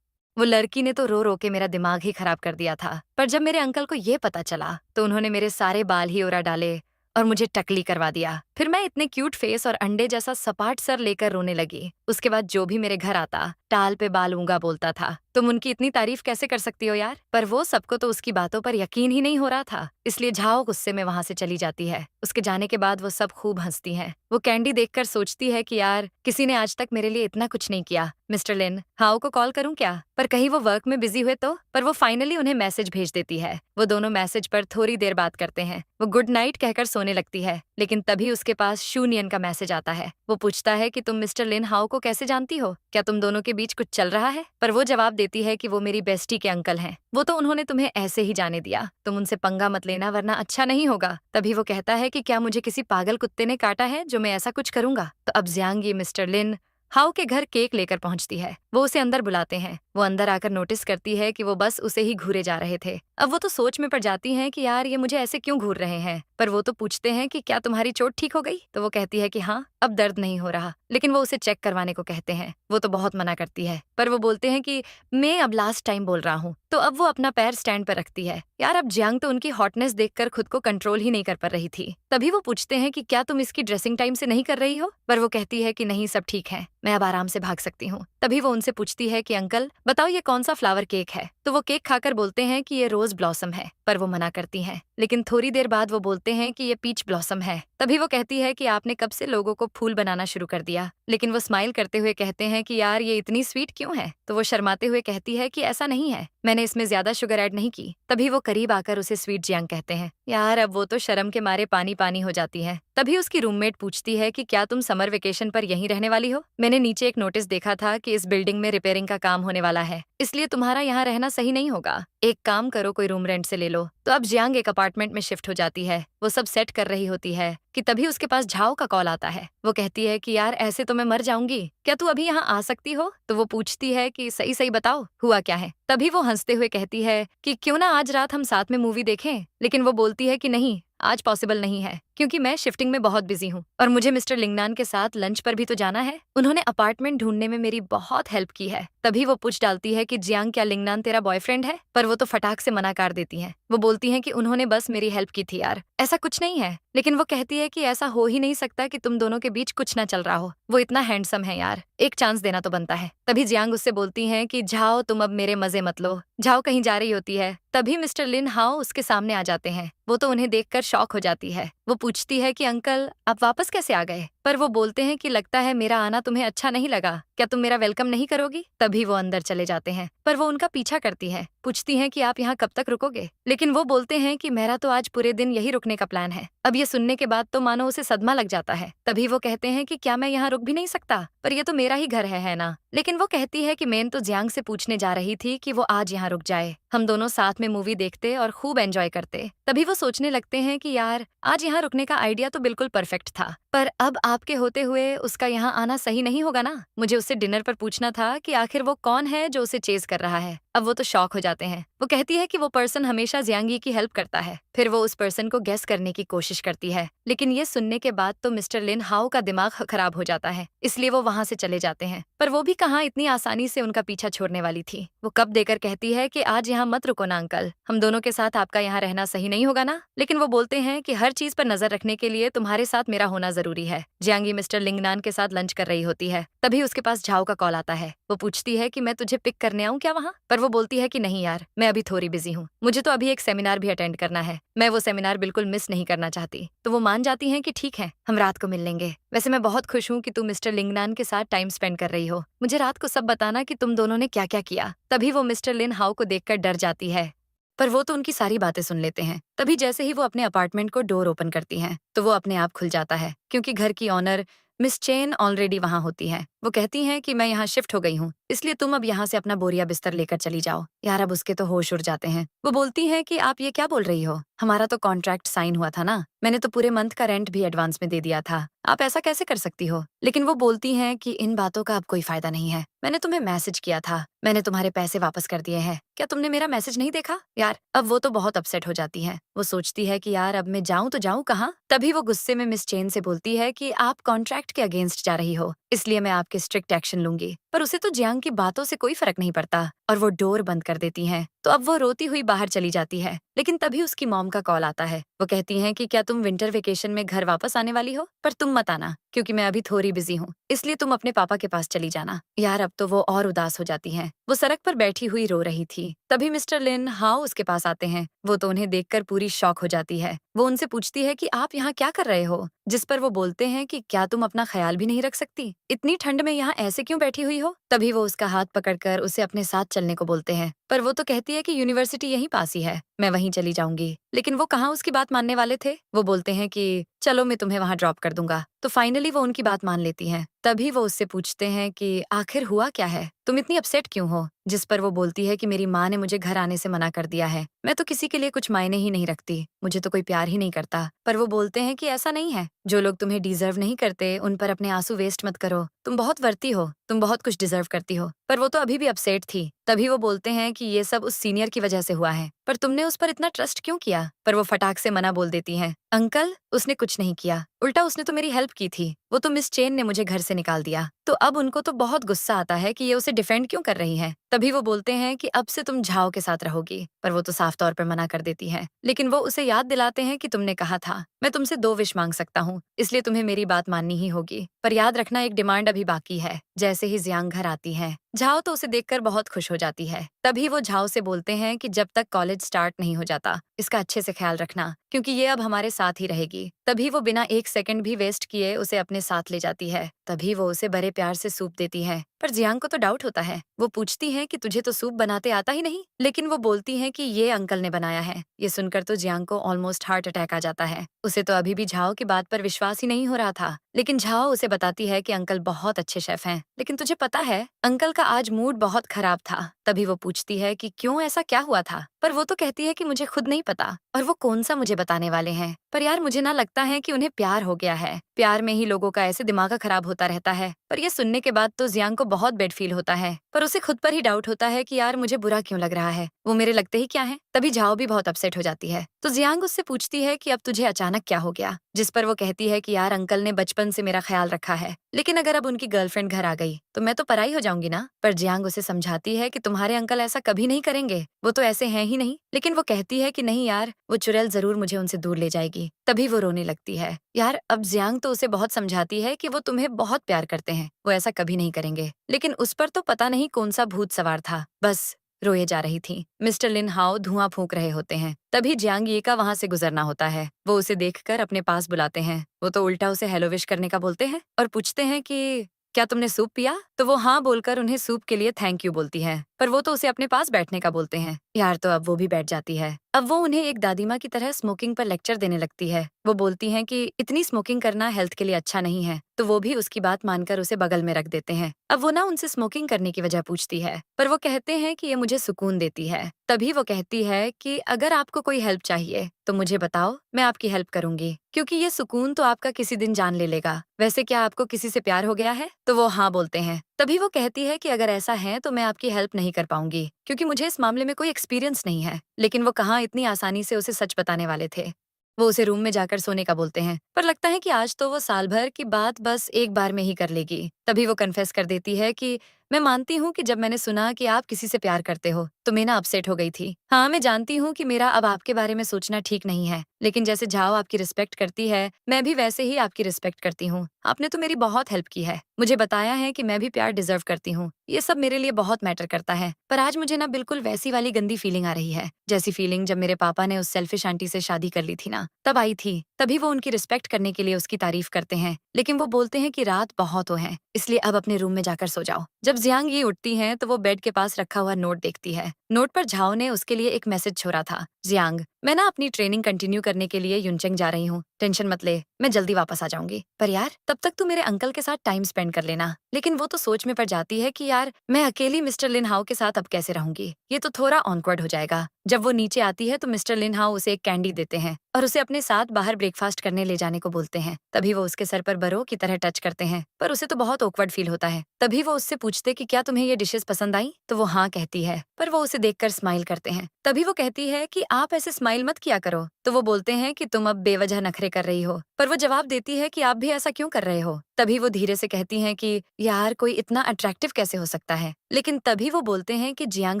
वो लड़की ने तो रो रो के मेरा दिमाग ही खराब कर दिया था, पर जब मेरे अंकल को ये पता चला तो उन्होंने मेरे सारे बाल ही उड़ा डाले और मुझे टकली करवा दिया। फिर मैं इतने क्यूट फेस और अंडे जैसा सपाट सर लेकर रोने लगी। उसके बाद जो भी मेरे घर आता टाल पे बाल ऊंगा बोलता था। तुम उनकी इतनी तारीफ कैसे कर सकती हो यार। पर वो सबको तो उसकी बातों पर यकीन ही नहीं हो रहा था, इसलिए झाओ गुस्से में वहां से चली जाती है। उसके जाने के बाद वो सब खूब हंसती हैं। वो कैंडी देखकर सोचती है कि यार किसी ने आज तक मेरे लिए इतना कुछ नहीं किया। मिस्टर लिन, हाओ को कॉल करूं क्या, पर कहीं वो वर्क में बिजी हुए तो। पर वो फाइनली उन्हें मैसेज भेज देती है। वो दोनों मैसेज पर थोड़ी देर बात करते हैं। वो गुड नाइट कहकर सोने लगती है, लेकिन तभी उसके पास शूनियन का मैसेज आता है। वो पूछता है कि तुम मिस्टर लिन हाओ को कैसे जानती हो, क्या तुम दोनों के बीच कुछ चल रहा है। पर वो जवाब देती है कि वो मेरी बेस्टी के अंकल हैं, वो तो उन्होंने तुम्हें ऐसे ही जाने दिया, तुम उनसे पंगा मत लेना वरना अच्छा नहीं होगा। तभी वो कहता है कि क्या मुझे किसी पागल कुत्ते ने काटा है जो मैं ऐसा कुछ करूंगा। तो अब जियांग मिस्टर लिन हाउ के घर केक लेकर पहुंचती है। वो उसे अंदर बुलाते हैं। वो अंदर आकर नोटिस करती है कि वो बस उसे ही घूरे जा रहे थे। अब वो तो सोच में पड़ जाती हैं कि यार ये मुझे ऐसे क्यों घूर रहे हैं। पर वो तो पूछते हैं कि क्या तुम्हारी चोट ठीक हो गई। तो वो कहती है कि हाँ अब दर्द नहीं हो रहा, लेकिन वो उसे चेक करवाने को कहते हैं। वो तो बहुत मना करती है, पर वो बोलते हैं कि मैं अब लास्ट टाइम बोल रहा हूँ। तो अब वो अपना पैर स्टैंड पर रखती है। यार अब जियांग तो उनकी हॉटनेस देखकर खुद को कंट्रोल ही नहीं कर पा रही थी। तभी वो पूछते हैं कि क्या तुम इसकी ड्रेसिंग टाइम से नहीं कर रही हो। पर वो कहती है कि नहीं सब ठीक है, मैं अब आराम से भाग सकती हूँ। तभी वो उनसे पूछती है कि अंकल बताओ ये कौन सा फ्लावर केक है। तो वो केक खाकर बोलते हैं कि ये रोज ब्लॉसम है, पर वो मना करती हैं। लेकिन थोड़ी देर बाद वो बोलते हैं कि ये पीच ब्लॉसम है। तभी वो कहती है कि आपने कब से लोगों को फूल बनाना शुरू कर दिया। लेकिन वो स्माइल करते हुए कहते हैं कि यार ये इतनी स्वीट क्यों है। तो वो शर्माते हुए कहती है कि ऐसा नहीं है, मैंने इसमें ज्यादा शुगर ऐड नहीं की। तभी वो करीब आकर उसे स्वीट जियांग कहते हैं। यार अब वो तो शर्म के मारे पानी पानी हो जाती है। तभी उसकी रूममेट पूछती है कि क्या तुम समर वेकेशन पर यहीं रहने वाली हो? मैंने नीचे एक नोटिस देखा था कि इस बिल्डिंग में रिपेयरिंग का काम होने वाला है, इसलिए तुम्हारा यहाँ रहना सही नहीं होगा। एक काम करो, कोई रूम रेंट से ले लो। तो अब जियांग एक अपार्टमेंट में शिफ्ट हो जाती है। वो सब सेट कर रही होती है कि तभी उसके पास झाओ का कॉल आता है। वो कहती है कि यार ऐसे तो मैं मर जाऊंगी, क्या तू अभी यहाँ आ सकती हो? तो वो पूछती है कि सही सही बताओ हुआ क्या है। तभी वो हंसते हुए कहती है कि क्यों ना आज रात हम साथ में मूवी देखें। लेकिन वो बोलती है कि नहीं, आज पॉसिबल नहीं है क्योंकि मैं शिफ्टिंग में बहुत बिजी हूँ और मुझे मिस्टर लिंगनान के साथ लंच पर भी तो जाना है। उन्होंने अपार्टमेंट ढूंढने में मेरी बहुत हेल्प की है। तभी वो पूछ डालती है कि जियांग क्या लिंगनान तेरा बॉयफ्रेंड है? पर वो तो फटाक से मना कर देती है। वो बोलती है कि उन्होंने बस मेरी हेल्प की थी यार, ऐसा कुछ नहीं है। लेकिन वो कहती है कि ऐसा हो ही नहीं सकता कि तुम दोनों के बीच कुछ ना चल रहा हो। वो इतना हैंडसम है यार, एक चांस देना तो बनता है। तभी जियांग उससे बोलती है कि जाओ तुम अब मेरे मजे मत लो। जाओ कहीं जा रही होती है। तभी मिस्टर लिन हाओ उसके सामने आ जाते हैं। वो तो उन्हें देखकर शॉक हो जाती है। वो पूछती है कि अंकल आप वापस कैसे आ गए? पर वो बोलते हैं कि लगता है मेरा आना तुम्हें अच्छा नहीं लगा, क्या तुम मेरा वेलकम नहीं करोगी? तभी वो अंदर चले जाते हैं, पर वो उनका पीछा करती है। पूछती हैं कि आप यहाँ कब तक रुकोगे? लेकिन वो बोलते हैं कि मेरा तो आज पूरे दिन यही रुकने का प्लान है। अब ये सुनने के बाद तो मानो उसे सदमा लग जाता है। तभी वो कहते हैं कि क्या मैं यहाँ रुक भी नहीं सकता? पर ये तो मेरा ही घर है ना? लेकिन वो कहती है कि मैं तो जियांग से पूछने जा रही थी कि वो आज यहाँ रुक जाए, हम दोनों साथ में मूवी देखते और खूब एंजॉय करते। तभी वो सोचने लगते हैं कि यार आज यहाँ रुकने का आइडिया तो बिल्कुल परफेक्ट था, पर अब आपके होते हुए उसका यहाँ आना सही नहीं होगा ना। मुझे उससे डिनर पर पूछना था कि आखिर वो कौन है जो उसे चेज कर रहा है। अब वो तो शॉक हो जाते हैं। वो कहती है कि वो पर्सन हमेशा जियांगी की हेल्प करता है। फिर वो उस पर्सन को गेस करने की कोशिश करती है, लेकिन ये सुनने के बाद तो मिस्टर लिन हाओ का दिमाग खराब हो जाता है, इसलिए वो वहाँ से चले जाते हैं। पर वो भी कहाँ इतनी आसानी से उनका पीछा छोड़ने वाली थी। वो कप देकर कहती है कि आज यहाँ मत रुको ना अंकल, हम दोनों के साथ आपका यहाँ रहना सही नहीं होगा ना। लेकिन वो बोलते हैं कि हर चीज पर नजर रखने के लिए तुम्हारे साथ मेरा होना जरूरी है। जियांगी मिस्टर लिंगनान के साथ लंच कर रही होती है। तभी उसके पास झाओ का कॉल आता है। वो पूछती है कि मैं तुझे पिक करने आऊँ क्या वहाँ? पर वो बोलती है कि नहीं यार, मैं अभी थोड़ी बिजी हूँ, मुझे तो अभी एक सेमिनार भी अटेंड करना है, मैं वो सेमिनार बिल्कुल मिस नहीं करना चाहती। तो वो मान जाती हैं कि ठीक है, हम रात को मिल लेंगे। वैसे मैं बहुत खुश हूँ कि तू मिस्टर लिंगनान के साथ टाइम स्पेंड कर रही हो। मुझे रात को सब बताना कि तुम दोनों ने क्या क्या किया। तभी वो मिस्टर लिन हाओ को देखकर डर जाती है, पर वो तो उनकी सारी बातें सुन लेते हैं। तभी जैसे ही वो अपने अपार्टमेंट को डोर ओपन करती हैं, तो वो अपने आप खुल जाता है, क्योंकि घर की ऑनर मिस चेन ऑलरेडी वहां होती है। वो कहती हैं कि मैं यहाँ शिफ्ट हो गई हूँ, इसलिए तुम अब यहाँ से अपना बोरिया बिस्तर लेकर चली जाओ। यार अब उसके तो होश उड़ जाते हैं। वो बोलती हैं कि आप ये क्या बोल रही हो, हमारा तो कॉन्ट्रैक्ट साइन हुआ था ना, मैंने तो पूरे मंथ का रेंट भी एडवांस में दे दिया था, आप ऐसा कैसे कर सकती हो? लेकिन वो बोलती हैं कि इन बातों का अब कोई फायदा नहीं है, मैंने तुम्हें मैसेज किया था, मैंने तुम्हारे पैसे वापस कर दिए हैं, क्या तुमने मेरा मैसेज नहीं देखा? यार अब वो तो बहुत अपसेट हो जाती है। वो सोचती है कि यार अब मैं जाऊं तो जाऊं कहाँ? तभी वो गुस्से में मिस चेन से बोलती है कि आप कॉन्ट्रैक्ट के अगेंस्ट जा रही हो, इसलिए मैं आपके स्ट्रिक्ट एक्शन लूंगी। पर उसे तो जियांग की बातों से कोई फर्क नहीं पड़ता और वो डोर बंद कर देती हैं। तो अब वो रोती हुई बाहर चली जाती है। लेकिन तभी उसकी मॉम का कॉल आता है। वो कहती हैं कि क्या तुम विंटर वेकेशन में घर वापस आने वाली हो? पर तुम मत आना, क्योंकि मैं अभी थोड़ी बिजी हूँ, इसलिए तुम अपने पापा के पास चली जाना। यार अब तो वो और उदास हो जाती हैं। वो सड़क पर बैठी हुई रो रही थी। तभी मिस्टर लिन हाओ उसके पास आते हैं। वो तो उन्हें देखकर पूरी शॉक हो जाती है। वो उनसे पूछती है कि आप यहाँ क्या कर रहे हो? जिस पर वो बोलते हैं कि क्या तुम अपना ख्याल भी नहीं रख सकती? इतनी ठंड में यहाँ ऐसे क्यों बैठी हुई हो? तभी वो उसका हाथ पकड़कर उसे अपने साथ चलने को बोलते हैं, पर वो तो कहती है कि यूनिवर्सिटी यहीं पास ही है, मैं वहीं चली जाऊंगी। लेकिन वो कहाँ उसकी बात मानने वाले थे। वो बोलते हैं कि चलो मैं तुम्हें वहां ड्रॉप कर दूंगा। तो फाइनली वो उनकी बात मान लेती हैं। तभी वो उससे पूछते हैं कि आखिर हुआ क्या है, तुम इतनी अपसेट क्यों हो? जिस पर वो बोलती है कि मेरी माँ ने मुझे घर आने से मना कर दिया है, मैं तो किसी के लिए कुछ मायने ही नहीं रखती, मुझे तो कोई प्यार ही नहीं करता। पर वो बोलते हैं कि ऐसा नहीं है, जो लोग तुम्हें डिजर्व नहीं करते उन पर अपने आंसू वेस्ट मत करो, तुम बहुत वर्ती हो, तुम बहुत कुछ डिजर्व करती हो। पर वो तो अभी भी अपसेट थी। तभी वो बोलते हैं कि ये सब उस सीनियर की वजह से हुआ है, पर तुमने उस पर इतना ट्रस्ट क्यों किया? पर वो फटाक से मना बोल देती हैं, अंकल उसने कुछ नहीं किया, उल्टा उसने तो मेरी हेल्प की थी, वो तो मिस चेन ने मुझे घर से निकाल दिया। तो अब उनको तो बहुत गुस्सा आता है कि ये उसे डिफेंड क्यों कर रही है। तभी वो बोलते हैं कि अब से तुम झाओ के साथ रहोगी, पर वो तो साफ तौर पर मना कर देती है। लेकिन वो उसे याद दिलाते हैं कि तुमने कहा था मैं तुमसे 2 विश मांग सकता हूँ, इसलिए तुम्हें मेरी बात माननी ही होगी, पर याद रखना एक डिमांड अभी बाकी है। जैसे ही जियांग घर आती है, झाओ तो उसे देखकर बहुत खुश हो जाती है। तभी वो झाओ से बोलते हैं कि जब तक कॉलेज स्टार्ट नहीं हो जाता, इसका अच्छे से ख्याल रखना, क्योंकि ये अब हमारे साथ ही रहेगी। तभी वो बिना एक सेकंड भी वेस्ट किए उसे अपने साथ ले जाती है। तभी वो उसे बड़े प्यार से सूप देती है। पर जियांग को तो डाउट होता है। वो पूछती है कि तुझे तो सूप बनाते आता ही नहीं, लेकिन वो बोलती है कि ये अंकल ने बनाया है। ये सुनकर तो जियांग को ऑलमोस्ट हार्ट अटैक आ जाता है। उसे तो अभी भी झाओ की बात पर विश्वास ही नहीं हो रहा था, लेकिन झाओ उसे बताती है कि अंकल बहुत अच्छे शेफ हैं। लेकिन तुझे पता है, अंकल का आज मूड बहुत खराब था। तभी वो पूछती है कि क्यों, ऐसा क्या हुआ था? पर वो तो कहती है कि मुझे खुद नहीं पता, और वो कौन सा मुझे बताने वाले हैं। पर यार, मुझे ना लगता है कि उन्हें प्यार हो गया है। प्यार में ही लोगों का ऐसे दिमाग खराब होता रहता है। पर ये सुनने के बाद तो जियांग को बहुत बैड फील होता है, पर उसे खुद पर ही डाउट होता है कि यार मुझे बुरा क्यों लग रहा है, वो मेरे लगते ही क्या है। तभी झाओ भी बहुत अपसेट हो जाती है। तो जियांग उससे पूछती है कि अब तुझे अचानक क्या हो गया, जिस पर वो कहती है कि यार अंकल ने बचपन से मेरा ख्याल रखा है, लेकिन अगर अब उनकी गर्लफ्रेंड घर आ गई तो मैं तो पराई हो जाऊंगी ना। पर जियांग उसे समझाती है कि तुम्हारे अंकल ऐसा कभी नहीं करेंगे, वो तो ऐसे हैं ही नहीं। लेकिन वो कहती है कि नहीं यार, वो चुड़ैल जरूर मुझे उनसे दूर ले जाएगी। तभी वो रोने लगती है। यार, अब जियांग तो उसे बहुत समझाती है कि वो तुम्हें बहुत प्यार करते हैं, वो ऐसा कभी नहीं करेंगे, लेकिन उस पर तो पता नहीं कौन सा भूत सवार था। बस रोए जा रही थी। मिस्टर लिन हाओ धुआं फूंक रहे होते हैं। तभी जियांग ये का वहां से गुजरना होता है। वो उसे देखकर अपने पास बुलाते हैं। वो तो उल्टा उसे हेलो विश करने का बोलते हैं और पूछते हैं कि क्या तुमने सूप पिया? तो वो हाँ बोलकर उन्हें सूप के लिए थैंक यू बोलती है, पर वो तो उसे अपने पास बैठने का बोलते हैं। यार, तो अब वो भी बैठ जाती है। अब वो उन्हें एक दादी माँ की तरह स्मोकिंग पर लेक्चर देने लगती है। वो बोलती हैं कि इतनी स्मोकिंग करना हेल्थ के लिए अच्छा नहीं है, तो वो भी उसकी बात मानकर उसे बगल में रख देते हैं। अब वो ना उनसे स्मोकिंग करने की वजह पूछती है, पर वो कहते हैं कि ये मुझे सुकून देती है। तभी वो कहती है कि अगर आपको कोई हेल्प चाहिए तो मुझे बताओ, मैं आपकी हेल्प करूंगी, क्योंकि ये सुकून तो आपका किसी दिन जान ले लेगा। वैसे क्या आपको किसी से प्यार हो गया है? तो वो हाँ बोलते हैं। तभी वो कहती है कि अगर ऐसा है तो मैं आपकी हेल्प नहीं कर पाऊंगी, क्योंकि मुझे इस मामले में कोई एक्सपीरियंस नहीं है। लेकिन वो कहाँ इतनी आसानी से उसे सच बताने वाले थे। वो उसे रूम में जाकर सोने का बोलते हैं, पर लगता है कि आज तो वो साल भर की बात बस एक बार में ही कर लेगी। तभी वो कन्फेस कर देती है कि मैं मानती हूँ कि जब मैंने सुना कि आप किसी से प्यार करते हो तो मैं ना अपसेट हो गई थी। हाँ, मैं जानती हूँ कि मेरा अब आपके बारे में सोचना ठीक नहीं है, लेकिन जैसे झाओ आपकी रिस्पेक्ट करती है, मैं भी वैसे ही आपकी रिस्पेक्ट करती हूँ। आपने तो मेरी बहुत हेल्प की है, मुझे बताया है कि मैं भी प्यार डिजर्व करती हूँ। ये सब मेरे लिए बहुत मैटर करता है। पर आज मुझे ना बिल्कुल वैसी वाली गंदी फीलिंग आ रही है, जैसी फीलिंग जब मेरे पापा ने उस सेल्फिश आंटी से शादी कर ली थी ना, तब आई थी। तभी वो उनकी रिस्पेक्ट करने के लिए उसकी तारीफ करते हैं, लेकिन वो बोलते हैं कि रात बहुत हो है, इसलिए अब अपने रूम में जाकर सो जाओ। जब जियांग ये उठती हैं तो वो बेड के पास रखा हुआ नोट देखती है। नोट पर झाओ ने उसके लिए एक मैसेज छोड़ा था। जियांग, मैं ना अपनी ट्रेनिंग कंटिन्यू करने के लिए युनचेंग जा रही हूँ, टेंशन मत ले, मैं जल्दी वापस आ जाऊंगी। पर यार, तब तक तू मेरे अंकल के साथ टाइम स्पेंड कर लेना। लेकिन वो तो सोच में पड़ जाती है कि यार, मैं अकेली मिस्टर लिन हाओ के साथ अब कैसे रहूंगी, ये तो थोड़ा ऑनवर्ड हो जाएगा। जब वो नीचे आती है तो मिस्टर लिन हाओ उसे एक कैंडी देते हैं और उसे अपने साथ बाहर ब्रेकफास्ट करने ले जाने को बोलते हैं। तभी वो उसके सर पर बरो की तरह टच करते हैं, पर उसे तो बहुत ऑकवर्ड फील होता है। तभी वो उससे पूछते कि क्या तुम्हें ये डिशेस पसंद आई? तो वो हाँ कहती है, पर वो उसे देखकर स्माइल करते हैं। तभी वो कहती है कि आप ऐसे स्माइल मत किया करो। तो वो बोलते हैं कि तुम अब बेवजह नखरे कर रही हो, पर वो जवाब देती है कि आप भी ऐसा क्यों कर रहे हो? तभी वो धीरे से कहती हैं कि यार, कोई इतना अट्रैक्टिव कैसे हो सकता है? लेकिन तभी वो बोलते हैं कि जियांग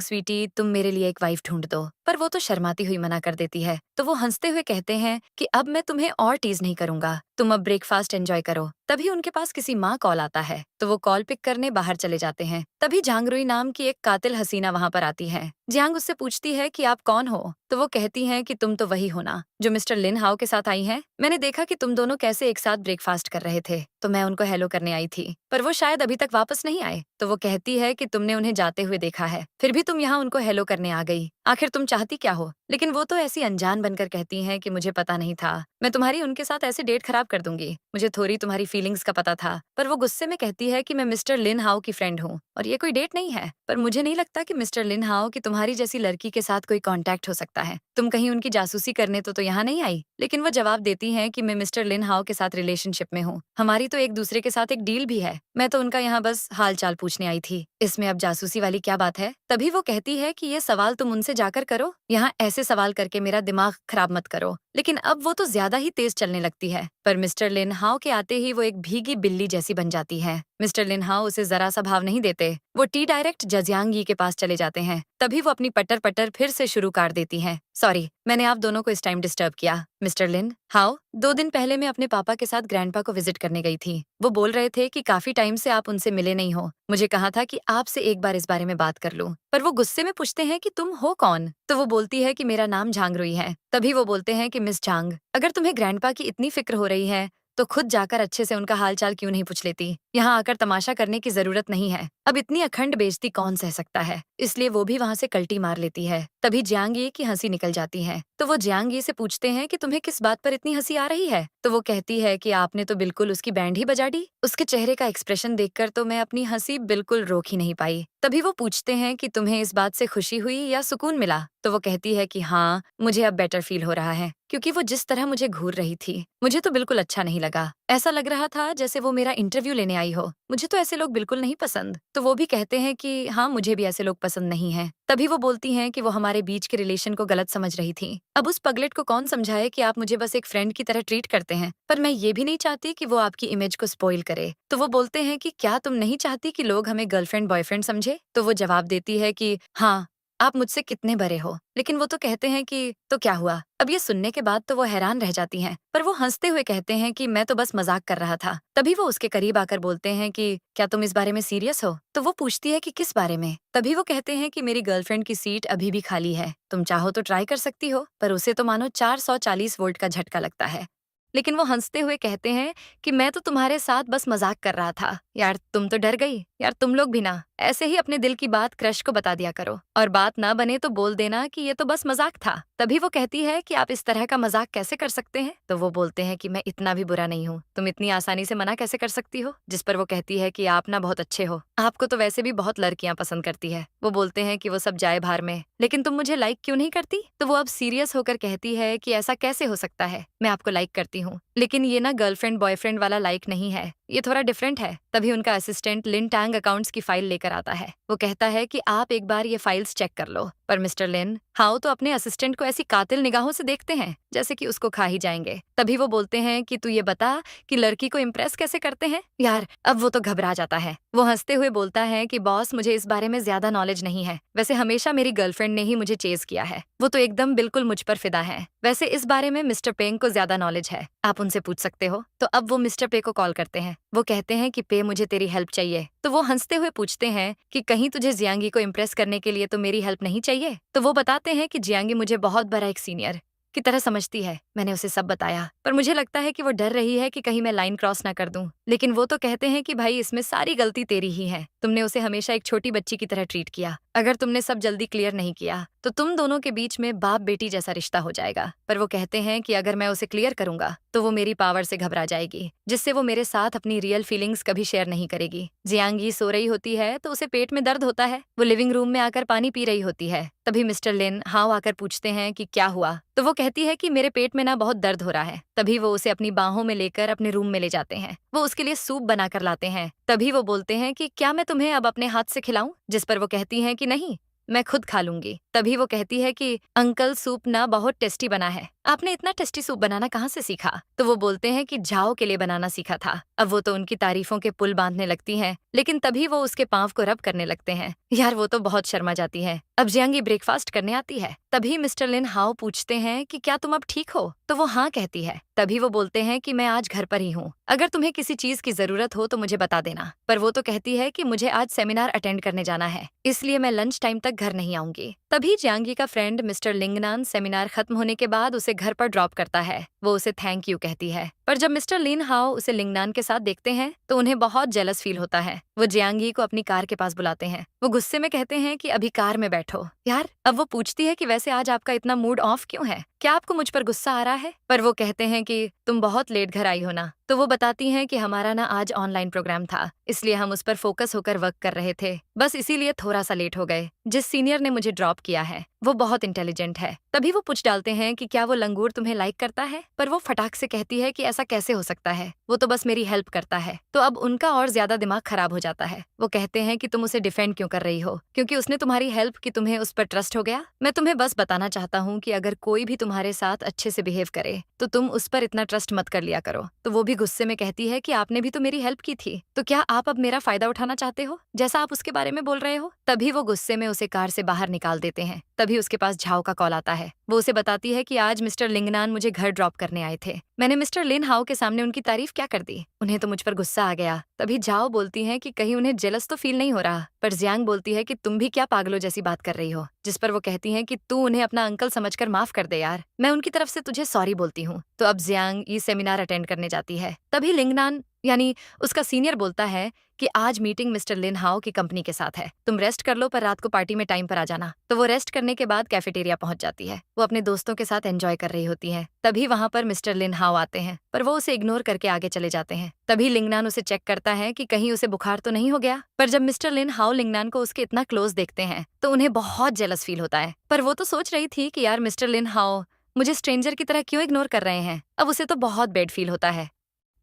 स्वीटी, तुम मेरे लिए एक वाइफ ढूंढ दो। पर वो तो शर्माती हुई मना कर देती है। तो वो हंसते हुए कहते हैं कि अब मैं तुम्हें और टीज नहीं करूंगा, तुम अब ब्रेकफास्ट एंजॉय करो। तभी उनके पास किसी माँ कॉल आता है, तो वो कॉल पिक करने बाहर चले जाते हैं। तभी झांगरुई नाम की एक कातिल हसीना वहाँ पर आती है। जियांग उससे पूछती है कि आप कौन हो? तो वो कहती हैं कि तुम तो वही हो ना जो मिस्टर लिन हाओ के साथ आई हैं। मैंने देखा कि तुम दोनों कैसे एक साथ ब्रेकफास्ट कर रहे थे, तो मैं उनको हेलो करने आई थी, पर वो शायद अभी तक वापस नहीं आए। तो वो कहती है कि तुमने उन्हें जाते हुए देखा है, फिर भी तुम यहाँ उनको हेलो करने आ गई। आखिर तुम चाहती क्या हो? लेकिन वो तो ऐसी अनजान बनकर कहती हैं कि मुझे पता नहीं था, मैं तुम्हारी उनके साथ ऐसे डेट खराब कर दूंगी। मुझे थोड़ी तुम्हारी फीलिंग्स का पता था। पर वो गुस्से में कहती है कि मैं मिस्टर लिन हाओ की फ्रेंड हूँ और ये कोई डेट नहीं है। पर मुझे नहीं लगता कि मिस्टर लिन हाओ की तुम्हारी जैसी लड़की के साथ कोई कांटेक्ट हो सकता है। तुम कहीं उनकी जासूसी करने तो यहाँ नहीं आई? लेकिन वो जवाब देती हैं कि मैं मिस्टर लिन हाओ के साथ रिलेशनशिप में हूँ, हमारी तो एक दूसरे के साथ एक डील भी है। मैं तो उनका यहाँ बस हाल चाल पूछने आई थी, इसमें अब जासूसी वाली क्या बात है? तभी वो कहती है कि ये सवाल तुम उनसे जाकर करो, यहाँ ऐसे सवाल करके मेरा दिमाग खराब मत करो। लेकिन अब वो तो ज्यादा ही तेज चलने लगती है। पर मिस्टर लिन हाओ के आते ही वो एक भीगी बिल्ली जैसी बन जाती है। मिस्टर लिन हाओ उसे जरा सा भाव नहीं देते। वो टी डायरेक्ट जजियांग यी के पास चले जाते हैं। तभी वो अपनी पटर पटर फिर से शुरू कर देती हैं। सॉरी, मैंने आप दोनों को इस टाइम डिस्टर्ब किया। मिस्टर लिन हाओ, 2 दिन पहले मैं अपने पापा के साथ ग्रैंडपा को विजिट करने गई थी। वो बोल रहे थे कि काफी टाइम से आप उनसे मिले नहीं हो। मुझे कहा था कि आपसे एक बार इस बारे में बात कर लूं, पर वो गुस्से में पूछते हैं कि तुम हो कौन? तो वो बोलती है कि मेरा नाम झांग रुई है। तभी वो बोलते हैं कि मिस झांग, अगर तुम्हें ग्रैंडपा की इतनी फिक्र हो रही है तो खुद जाकर अच्छे से उनका हालचाल क्यों नहीं पूछ लेती? यहाँ आकर तमाशा करने की जरूरत नहीं है। अब इतनी अखंड बेइज्जती कौन सह सकता है? इसलिए वो भी वहाँ से कल्टी मार लेती है। तभी जियांग ये की हंसी निकल जाती है। तो वो जियांग ये से पूछते हैं कि तुम्हें किस बात पर इतनी हंसी आ रही है? तो वो कहती है कि आपने तो बिल्कुल उसकी बैंड ही बजा दी। उसके चेहरे का एक्सप्रेशन देखकर तो मैं अपनी हंसी बिल्कुल रोक ही नहीं पाई। तभी वो पूछते हैं कि तुम्हें इस बात से खुशी हुई या सुकून मिला? तो वो कहती है कि हाँ, मुझे अब बेटर फील हो रहा है, क्योंकि वो जिस तरह मुझे घूर रही थी मुझे तो बिल्कुल अच्छा नहीं लगा। ऐसा लग रहा था जैसे वो मेरा इंटरव्यू लेने आई हो। मुझे तो ऐसे लोग बिल्कुल नहीं पसंद। तो वो भी कहते हैं कि हाँ, मुझे भी ऐसे लोग पसंद नहीं हैं। तभी वो बोलती हैं कि वो हमारे बीच के रिलेशन को गलत समझ रही थी। अब उस पगलेट को कौन समझाए कि आप मुझे बस एक फ्रेंड की तरह ट्रीट करते हैं, पर मैं ये भी नहीं चाहती कि वो आपकी इमेज को स्पॉइल करे। तो वो बोलते हैं कि क्या तुम नहीं चाहती कि लोग हमें गर्लफ्रेंड बॉयफ्रेंड समझे? तो वो जवाब देती है कि हाँ, आप मुझसे कितने बड़े हो। लेकिन वो तो कहते हैं कि तो क्या हुआ? अब ये सुनने के बाद तो वो हैरान रह जाती हैं, पर वो हंसते हुए कहते हैं कि मैं तो बस मजाक कर रहा था। तभी वो उसके करीब आकर बोलते हैं कि क्या तुम इस बारे में सीरियस हो? तो वो पूछती है कि किस बारे में? तभी वो कहते हैं कि मेरी गर्लफ्रेंड की सीट अभी भी खाली है, तुम चाहो तो ट्राई कर सकती हो, पर उसे तो मानो 440 वोल्ट का झटका लगता है। लेकिन वो हंसते हुए कहते हैं कि मैं तो तुम्हारे साथ बस मजाक कर रहा था। यार तुम तो डर गई। यार तुम लोग भी ना ऐसे ही अपने दिल की बात क्रश को बता दिया करो, और बात ना बने तो बोल देना कि ये तो बस मजाक था। तभी वो कहती है कि आप इस तरह का मजाक कैसे कर सकते हैं? तो वो बोलते हैं कि मैं इतना भी बुरा नहीं हूँ, तुम इतनी आसानी से मना कैसे कर सकती हो? जिस पर वो कहती है कि आप ना बहुत अच्छे हो, आपको तो वैसे भी बहुत लड़कियां पसंद करती है। वो बोलते हैं कि वो सब जाए बाहर में, लेकिन तुम मुझे लाइक क्यों नहीं करती? तो वो अब सीरियस होकर कहती है कि ऐसा कैसे हो सकता है, मैं आपको लाइक करती हूँ, लेकिन ये ना गर्लफ्रेंड बॉयफ्रेंड वाला लाइक नहीं है, ये थोड़ा डिफरेंट है। तभी उनका असिस्टेंट लिन टैंग अकाउंट्स की फाइल लेकर आता है। वो कहता है कि आप एक बार ये फाइल्स चेक कर लो। पर मिस्टर लिन हाउ तो अपने असिस्टेंट को ऐसी कातिल निगाहों से देखते हैं जैसे कि उसको खा ही जाएंगे। तभी वो बोलते हैं कि तू ये बता कि लड़की को इम्प्रेस कैसे करते हैं? यार अब वो तो घबरा जाता है। वो हंसते हुए बोलता है कि बॉस, मुझे इस बारे में ज्यादा नॉलेज नहीं है, वैसे हमेशा मेरी गर्लफ्रेंड ने ही मुझे चेज किया है, वो तो एकदम बिल्कुल मुझ पर फिदा है। वैसे इस बारे में मिस्टर पेंग को ज्यादा नॉलेज है, आप उनसे पूछ सकते हो। तो अब वो मिस्टर पे को कॉल करते हैं। वो कहते हैं कि पे, मुझे तेरी हेल्प चाहिए। तो वो हंसते हुए पूछते हैं कि कहीं तुझे जियांगी को इम्प्रेस करने के लिए तो मेरी हेल्प नहीं चाहिए? तो वो बताते हैं कि जियांगी मुझे बहुत बड़ा एक सीनियर की तरह समझती है। मैंने उसे सब बताया, पर मुझे लगता है कि वो डर रही है कि कहीं मैं लाइन क्रॉस ना कर दूं। लेकिन वो तो कहते हैं कि भाई, इसमें सारी गलती तेरी ही है, तुमने उसे हमेशा एक छोटी बच्ची की तरह ट्रीट किया। अगर तुमने सब जल्दी क्लियर नहीं किया तो तुम दोनों के बीच में बाप बेटी जैसा रिश्ता हो जाएगा। पर वो कहते हैं कि अगर मैं उसे क्लियर करूंगा तो वो मेरी पावर से घबरा जाएगी, जिससे वो मेरे साथ अपनी रियल फीलिंग्स कभी शेयर नहीं करेगी। जियांगी सो रही होती है तो उसे पेट में दर्द होता है। वो लिविंग रूम में आकर पानी पी रही होती है। तभी मिस्टर लिन हाउ आकर पूछते हैं कि क्या हुआ? तो वो कहती है कि मेरे पेट में ना बहुत दर्द हो रहा है। तभी वो उसे अपनी बाहों में लेकर अपने रूम में ले जाते हैं। वो उसके लिए सूप बनाकर लाते हैं। तभी वो बोलते हैं कि क्या मैं तुम्हें अब अपने हाथ से खिलाऊं? जिस पर वो कहती हैं कि नहीं, मैं खुद खा लूंगी। तभी वो कहती है कि अंकल, सूप ना बहुत टेस्टी बना है, आपने इतना टेस्टी सूप बनाना कहाँ से सीखा? तो वो बोलते हैं कि झाओ के लिए बनाना सीखा था। अब वो तो उनकी तारीफों के पुल बांधने लगती हैं, लेकिन तभी वो उसके पांव को रब करने लगते हैं। यार वो तो बहुत शर्मा जाती है। अब जियांगी ब्रेकफास्ट करने आती है। तभी मिस्टर लिन हाओ पूछते हैं कि क्या तुम अब ठीक हो? तो वो हाँ कहती है। तभी वो बोलते हैं कि मैं आज घर पर ही हूँ, अगर तुम्हें किसी चीज की जरूरत हो तो मुझे बता देना। पर वो तो कहती है कि मुझे आज सेमिनार अटेंड करने जाना है, इसलिए मैं लंच टाइम तक घर नहीं आऊंगी। तभी जियांगी का फ्रेंड मिस्टर लिंगनान सेमिनार खत्म होने के बाद उसे घर पर ड्रॉप करता है। वो उसे थैंक यू कहती है, पर जब मिस्टर लिन हाओ उसे लिंगनान के साथ देखते हैं तो उन्हें बहुत जेलस फील होता है। वो जियांगी को अपनी कार के पास बुलाते हैं। वो गुस्से में कहते हैं कि अभी कार में बैठो। यार अब वो पूछती है कि वैसे आज आपका इतना मूड ऑफ क्यों है, क्या आपको मुझ पर गुस्सा आ रहा है? पर वो कहते हैं कि तुम बहुत लेट घर आई हो ना। तो वो बताती हैं कि हमारा ना आज ऑनलाइन प्रोग्राम था, इसलिए हम उस पर फोकस होकर वर्क कर रहे थे, बस इसीलिए थोड़ा सा लेट हो गए। जिस सीनियर ने मुझे ड्रॉप किया है वो बहुत इंटेलिजेंट है। तभी वो पूछ डालते हैं कि क्या वो लंगूर तुम्हें लाइक करता है? पर वो फटाक से कहती है कि ऐसा कैसे हो सकता है, वो तो बस मेरी हेल्प करता है। तो अब उनका और ज्यादा दिमाग खराब हो जाता है। वो कहते हैं कि तुम उसे डिफेंड क्यों कर रही हो, क्योंकि उसने तुम्हारी हेल्प की, तुम्हें उस पर ट्रस्ट हो गया। मैं तुम्हें बस बताना चाहता हूँ कि अगर कोई भी तुम्हारे साथ अच्छे से बिहेव करे तो तुम उस पर इतना ट्रस्ट मत कर लिया करो। तो वो भी गुस्से में कहती है कि आपने भी तो मेरी हेल्प की थी, तो क्या आप अब मेरा फायदा उठाना चाहते हो, जैसा आप उसके बारे में बोल रहे हो? तभी वो गुस्से में उसे कार से बाहर निकाल देते हैं। तभी तभी उसके पास झाओ का कॉल आता है। वो उसे बताती है कि आज मिस्टर लिंगनान मुझे घर ड्रॉप करने आए थे। मैंने मिस्टर लिन हाओ के सामने उनकी तारीफ क्या कर दी, उन्हें तो मुझ पर गुस्सा आ गया। तभी झाओ बोलती है कि कहीं उन्हें जेलस तो फील नहीं हो रहा, पर जियांग बोलती है कि तुम भी क्या पागलों जैसी बात कर रही हो, जिस पर वो कहती है कि तू उन्हें अपना अंकल समझकर माफ कर दे यार, मैं उनकी तरफ से तुझे सॉरी बोलती हूँ। तो अब जियांग ये सेमिनार अटेंड करने जाती है। तभी लिंगनान यानी उसका सीनियर बोलता है कि आज मीटिंग मिस्टर लिन हाओ की कंपनी के साथ है, तुम रेस्ट कर लो पर रात को पार्टी में टाइम पर आ जाना। तो वो रेस्ट करने के बाद कैफेटेरिया पहुंच जाती है। वो अपने दोस्तों के साथ एंजॉय कर रही होती है। तभी वहां पर मिस्टर लिन हाओ आते हैं, पर वो उसे इग्नोर करके आगे चले जाते हैं। तभी लिंगनान उसे चेक करता है कि कहीं उसे बुखार तो नहीं हो गया। पर जब मिस्टर लिन हाओ लिंगनान को उसके इतना क्लोज देखते हैं तो उन्हें बहुत जेलस फील होता है। पर वो तो सोच रही थी कि यार मिस्टर लिन हाओ मुझे स्ट्रेंजर की तरह क्यों इग्नोर कर रहे हैं। अब उसे तो बहुत बैड फील होता है।